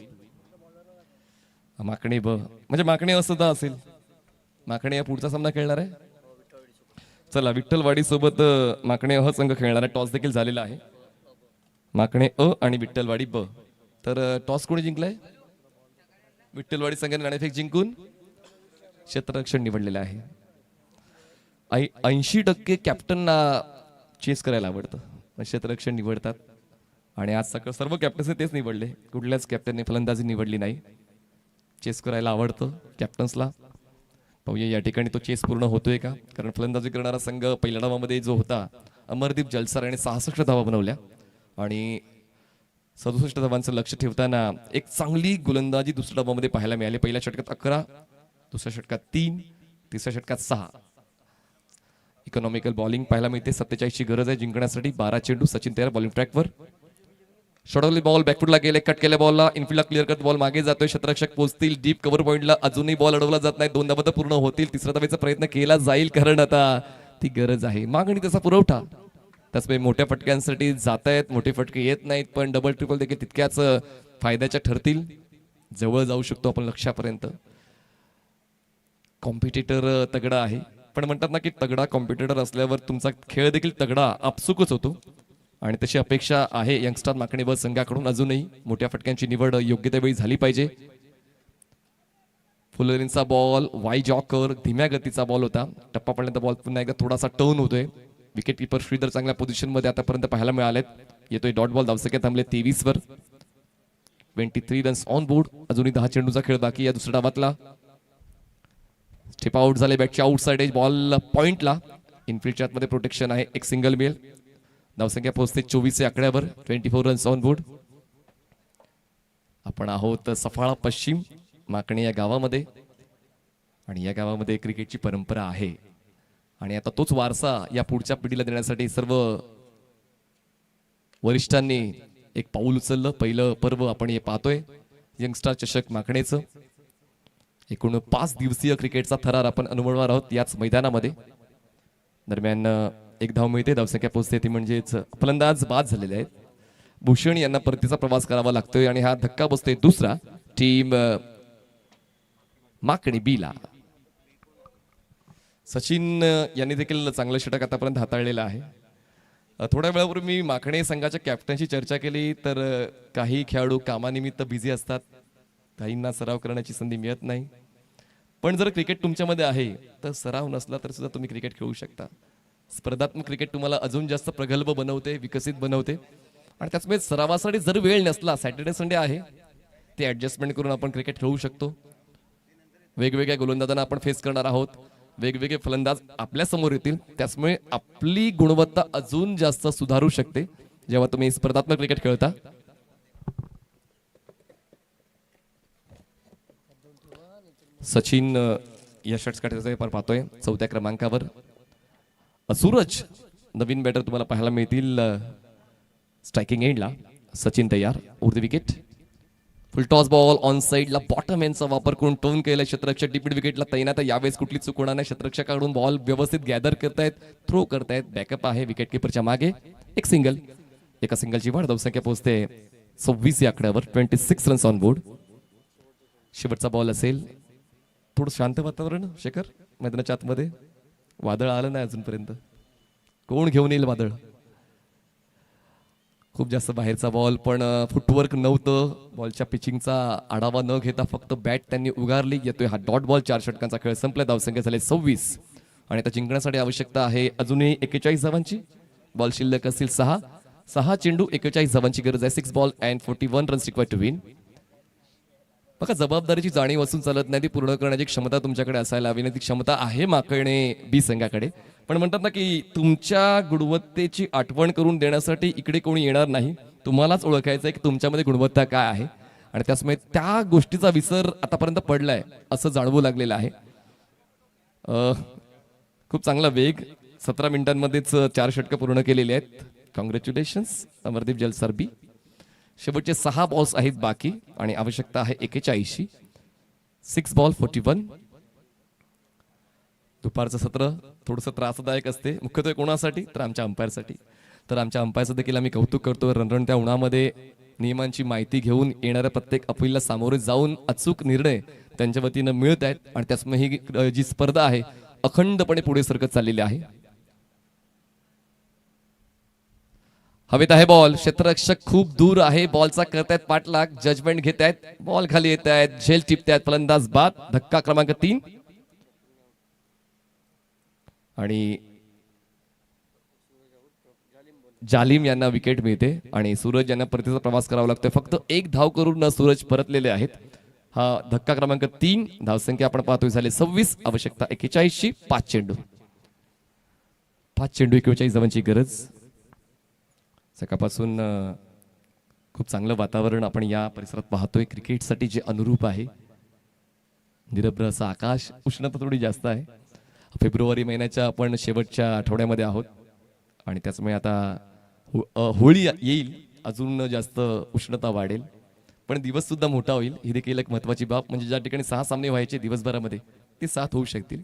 Makane ब म्हणजे माकणे सुद्धा असेल. माकणे या पुढचा सामना खेळणार आहे. चला, विठ्ठलवाडी सोबत माकणे अ संघ खेळणार आहे. टॉस देखील झालेला आहे. माकणे अ आणि विठ्ठलवाडी ब. तर टॉस कोणी जिंकलाय? विठ्ठलवाडी संघाने नाणेफेक जिंकून क्षेत्ररक्षण निवडलेलं आहे. 80% कॅप्टनना चेस करायला आवडतं, क्षेत्ररक्षण निवडतात आणि आज सकाळ सर्व कॅप्टन्सने तेच निवडले. कुठल्याच कॅप्टनने फलंदाजी निवडली नाही. चेस करायला आवडतं कॅप्टन्सला. पाहूया या ठिकाणी तो चेस पूर्ण होतोय का, कारण फलंदाजी करणारा संघ पहिल्या डावामध्ये जो होता अमरदीप जलसार याने 66 धावा बनवल्या आणि 67 धावांचं लक्ष ठेवताना एक चांगली गोलंदाजी दुसऱ्या डावामध्ये पाहायला मिळाली. पहिल्या षटकात 11, दुसऱ्या षटकात 3, तिसऱ्या षटकात 6. इकॉनॉमिकल बॉलिंग पाहायला मिळते. 47 ची गरज आहे जिंकण्यासाठी. 12 चेंडू. सचिन तयार बॉलिंग ट्रॅकवर. शॉर्टली बॉल बॅकफुटला गेले, कट केल्या बॉलला. इनफिल्डला क्लिअर करत बॉल मागे जातोय. क्षेत्ररक्षक पोहोचतील डीप कव्हर पॉइंटला. अजूनही बॉल अडवला जात नाही. 2 धावा पूर्ण होतील. 3ऱ्या धावेचा प्रयत्न केला जाईल, कारण आता ती गरज आहे. मागणी त्याचा पुरवठा. त्याचमुळे मोठ्या फटक्यांसाठी जात आहेत. मोठे फटके येत नाहीत, पण डबल ट्रिपल देखील तितक्याच फायद्याच्या ठरतील. जवळ जाऊ शकतो आपण लक्ष्यापर्यंत. कॉम्पिटिटर तगडा आहे, पण म्हणतात ना की तगडा कॉम्पिटिटर असल्यावर तुमचा खेळ देखील तगडा आपसुकच होतो आणि तशी अपेक्षा आहे यंगस्टर माकणे ब संघाकडून. अजूनही मोठ्या फटक्यांची निवड योग्य त्या वेळी झाली पाहिजे. फुलरींचा बॉल वाय जॉकर, धीम्या गतीचा बॉल होता. टप्पा पडल्यानंतर बॉल पुन्हा एकदा थोडासा टर्न होतोय. विकेट किपर श्रीधर चांगल्या पोझिशन मध्ये आतापर्यंत पाहायला मिळालेत. येतोय डॉट बॉल. धावसंख्या थांबले 23 वर. 23 रन्स ऑन बोर्ड. अजूनही 10 चेंडूचा खेळ बाकी या दुसऱ्या डावातला. स्टेप आउट झाले. बॅटच्या आउटसाइड एज. बॉल पॉइंटला. इनफिल्डच्या आतमध्ये प्रोटेक्शन आहे. एक सिंगल मेल. धावसंख्या पोहोचते 24 या आकड्यावर. 24 रन्स ऑन बोर्ड. आपण आहोत सफाळा पश्चिम माकणे या गावामध्ये आणि या गावामध्ये क्रिकेटची परंपरा आहे आणि आता तोच वारसा या पुढच्या पिढीला देण्यासाठी सर्व वरिष्ठांनी एक पाऊल उचललं. पहिलं पर्व आपण हे पाहतोय यंगस्टर चषक माकणेचं. एकूण 5 दिवसीय क्रिकेटचा थरार आपण अनुभवणार आहोत याच मैदानामध्ये. दरम्यान एक धाव मिळते. धावसंख्या पोहोचते ती म्हणजेच फलंदाज बाद झालेले आहेत. भूषण यांना परतीचा प्रवास करावा लागतोय आणि हा धक्का बसतोय दुसरा टीम माकणी बीला. सचिन यांनी देखील चांगलं षटक आतापर्यंत हाताळलेलं आहे. थोड्या वेळापूर्वी मी माखणे संघाच्या कॅप्टनशी चर्चा केली तर काही खेळाडू कामानिमित्त बिझी असतात, काहींना सराव करण्याची संधी मिळत नाही. पण जर क्रिकेट तुमच्यामध्ये आहे तर सराव नसला तर सुद्धा तुम्ही क्रिकेट खेळू शकता. स्पर्धात्मक क्रिकेट तुम्हाला अजून जास्त प्रगल्भ बनवते, विकसित बनवते. आणि त्याचमुळे सरावासाठी जर वेळ नसला, सॅटर्डे संडे आहे, ते ॲडजस्टमेंट करून आपण क्रिकेट खेळू शकतो. वेगवेगळ्या गोलंदाजांना आपण फेस करणार आहोत, वेगवेगळे फलंदाज आपल्या समोर येतील. त्याचमुळे आपली गुणवत्ता अजून जास्त सुधारू शकते जेव्हा तुम्ही स्पर्धात्मक क्रिकेट खेळता. सचिन या षटकाराचा पाहतोय 4थ्या क्रमांकावर. सूरज नवीन बॅटर तुम्हाला पाहायला मिळतील स्ट्रायकिंग एंडला. सचिन तयार, उर्ध wicket. Full toss ball on साइडला बॉटम एंडचा वापर करून टोन केलाय क्षेत्ररक्षक. डिपीड विकेटला तैनात आहे. यावेळेस कुठली चूक होणार नाही. क्षेत्ररक्षकाकडून बॉल व्यवस्थित गॅदर करतायत, थ्रो करतायत. बॅकअप आहे विकेट किपरच्या मागे. एक सिंगल, एका सिंगलची वाढ. धावसंख्या पोहोचते 26 या आकड्यावर. 26 रन्स ऑन बोर्ड. शेवटचा बॉल असेल. थोडं शांत वातावरण शेखर मैदानाच्या आतमध्ये. वादळ आलं नाही अजूनपर्यंत. कोण घेऊन येईल वादळ? खूप जास्त बाहेरचा बॉल, पण फुटवर्क नव्हतं. बॉलच्या पिचिंगचा आढावा न घेता फक्त बॅट त्यांनी उगारली. येतोय हा डॉट बॉल. 4 षटकांचा खेळ संपला. धावसंख्या झाले 26 आणि आता जिंकण्यासाठी आवश्यकता आहे अजूनही 41 धावांची. बॉल शिल्लक असतील 6 चेंडू, 41 धावांची गरज आहे. 6 ball and 41 runs required to win. बघा, जबाबदारीची जाणीव असून चालत नाही, ती पूर्ण करण्याची क्षमता तुमच्याकडे असायला हवी. नाही ती क्षमता आहे माकणे बी संघाकडे, पण म्हणतात ना की तुमच्या गुणवत्तेची आठवण करून देण्यासाठी इकडे कोणी येणार नाही. तुम्हालाच ओळखायचं आहे की तुमच्यामध्ये गुणवत्ता काय आहे आणि त्यामुळे त्या गोष्टीचा विसर आतापर्यंत पडलाय असं जाणवू लागलेलं आहे. खूप चांगला वेग. 17 मिनिटांमध्येच 4 षटकं पूर्ण केलेली आहेत. कॉंग्रॅच्युलेशन्स अमरदीप जलसर बी. शेवटचे 6 बॉल्स आहेत बाकी आणि आवश्यकता आहे 41. 6 बॉल 41. दुपारचं सत्र थोडंसं त्रासदायक असते, मुख्यत्वे कोणासाठी तर आमच्या अंपायरसाठी. तर आमच्या अंपायरचं देखील आम्ही कौतुक करतो. रणरणत्या उन्हामध्ये नियमांची माहिती घेऊन येणाऱ्या प्रत्येक अपीलला सामोरे जाऊन अचूक निर्णय त्यांच्या वतीनं मिळत आहेत आणि त्याचमुळे ही जी स्पर्धा आहे अखंडपणे पुढे सरकत चाललेली आहे. हवेत आहे बॉल. क्षेत्ररक्षक खूप दूर आहे. बॉलचा करतायत पाठलाग. जजमेंट घेत आहेत. बॉल खाली येत आहेत. झेल टिपतायत. फलंदाज बाद. धक्का क्रमांक 3 आणि जालिम यांना विकेट मिळते आणि सूरज यांना परतीचा प्रवास करावा लागतोय. फक्त 1 धाव करून सूरज परतलेले आहेत. हा धक्का क्रमांक 3. धावसंख्या आपण पाहतोय झाले 26. आवश्यकता 41. 5 चेंडू 41 धावांची गरज. सकाळपासून खूप चांगलं वातावरण आपण या परिसरात पाहतोय. क्रिकेटसाठी जे अनुरूप आहे. निरभ्र असं आकाश. उष्णता थोडी जास्त आहे. फेब्रुवारी महिन्याच्या आपण शेवटच्या आठवड्यामध्ये आहोत आणि त्याचमुळे आता होळी येईल, अजून जास्त उष्णता वाढेल, पण दिवस सुद्धा मोठा होईल. ही देखील एक महत्वाची बाब. म्हणजे ज्या ठिकाणी 6 सामने व्हायचे दिवसभरामध्ये ते 7 होऊ शकतील.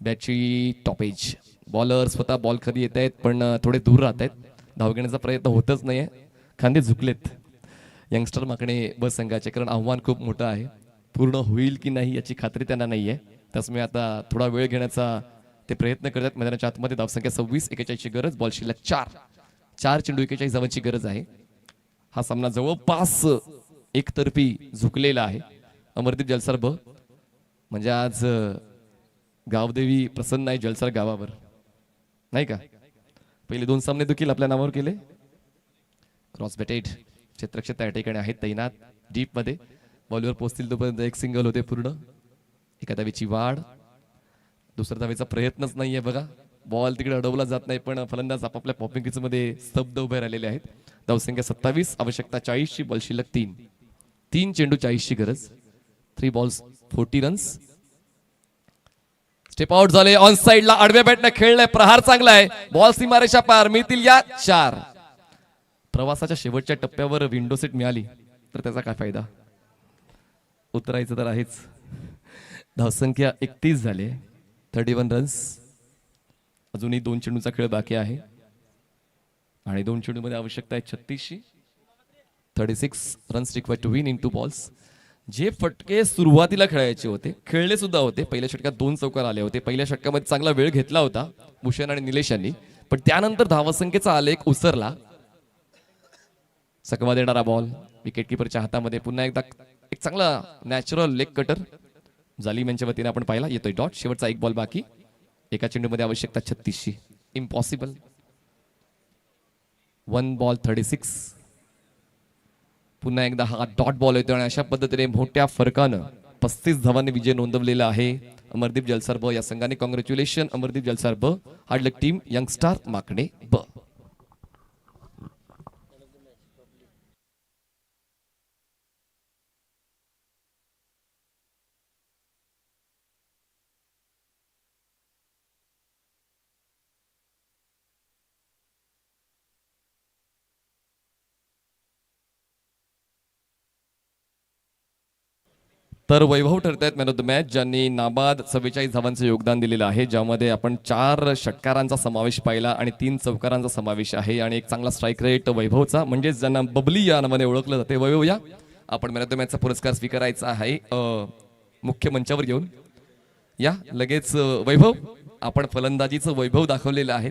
बॅटची टॉपेज. बॉलर स्वतः बॉल खरी येत आहेत पण थोडे दूर राहत आहेत. धाव घेण्याचा प्रयत्न होतच नाहीये. खांदे झुकलेत यंगस्टर माकणे बस संघाचे, कारण आव्हान खूप मोठं आहे. पूर्ण होईल की नाही याची खात्री त्यांना नाहीये. त्याचमुळे आता थोडा वेळ घेण्याचा ते प्रयत्न करतात. मैदानाच्या आतमध्ये धावसंख्या 26. 41ची गरज. बॉल शिल्लक 4 चेंडू 41 धावांची गरज आहे. हा सामना जवळपास एकतर्फी झुकलेला आहे. अमरदीप जलसर ब म्हणजे आज गावदेवी प्रसन्न आहे जलसर गावावर, नाही का? पहिले 2 सामने देखील आपल्या नावावर केले. Cross batted. क्षेत्ररक्षक त्या ठिकाणी आहेत तैनात. डीप मध्ये बॉलवर पोहोचतील तोपर्यंत 1 सिंगल होते पूर्ण. एका धावेची वाढ. दुसऱ्या धावेचा प्रयत्नच नाहीये. बघा बॉल तिकडे अडवला जात नाही पण फलंदाज आपापल्या पॉपिंग किच मध्ये स्तब्ध उभे राहिलेले आहेत. धावसंख्या 27. आवश्यकता 40ची. बॉल शिल्लक 3 चेंडू 40ची गरज. 3 बॉल्स 40 रन्स. स्टेप आउट झाले. ऑन साइडला आडव्या बॅटने खेळलाय. प्रहार चांगला आहे. बॉल सीमारेषा पार. मिळतील या 4. प्रवासाच्या शेवटच्या टप्प्यावर विंडो सीट मिळाली तर त्याचा काय फायदा? उतरायचं तर आहेच. धावसंख्या 31 झाले. 31 रन्स. अजूनही 2 चेंडूचा खेळ बाकी आहे आणि 2 चेंडू मध्ये आवश्यकता आहे 36ची. 36 runs required to win in 2 balls. जे फटके सुरुवातीला खेळायचे होते खेळले सुद्धा होते. पहिल्या षटकात 2 चौकार आले होते. पहिल्या षटकामध्ये चांगला वेळ घेतला होता भूषण आणि निलेश यांनी, पण त्यानंतर धावसंख्येचा आलेख उसरला. सकवा देणारा बॉल विकेटकीपरच्या हातामध्ये. पुन्हा एकदा एक चांगला नॅचरल लेग कटर जालिम यांच्या वतीने आपण पाहिला. येतोय डॉट. शेवटचा एक बॉल बाकी. एका चेंडूमध्ये आवश्यकता 36ची. इम्पॉसिबल. 1 बॉल 36. पुन्हा एकदा हा डॉट बॉल येतो आणि अशा पद्धतीने मोठ्या फरकानं 35 धावांनी विजय नोंदवलेला आहे अमरदीप जलसार ब या संघाने. कॉंग्रॅच्युलेशन अमरदीप जलसार ब. हार्ड लक टीम यंगस्टार माकणे ब. तर वैभव ठरतायत मॅन ऑफ द मॅच, ज्यांनी नाबाद 44 धावांचं योगदान दिलेलं आहे, ज्यामध्ये आपण 4 षटकारांचा समावेश पाहिला आणि 3 चौकारांचा समावेश आहे आणि एक चांगला स्ट्राईक रेट वैभवचा, म्हणजेच ज्यांना बबली या नावाने ओळखलं जाते. वैभव या, आपण मॅन ऑफ द मॅचचा पुरस्कार स्वीकारायचा आहे मुख्य मंचावर घेऊन या लगेच. वैभव, आपण फलंदाजीचं वैभव दाखवलेलं आहे.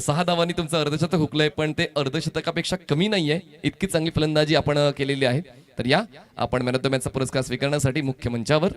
6 धावांनी तुमचं अर्धशतक हुकलंय, पण ते अर्धशतकापेक्षा कमी नाहीये, इतकी चांगली फलंदाजी आपण केलेली आहे. तर या, आपण मॅन ऑफ द मॅचचा पुरस्कार स्वीकारण्यासाठी मुख्य मंचावर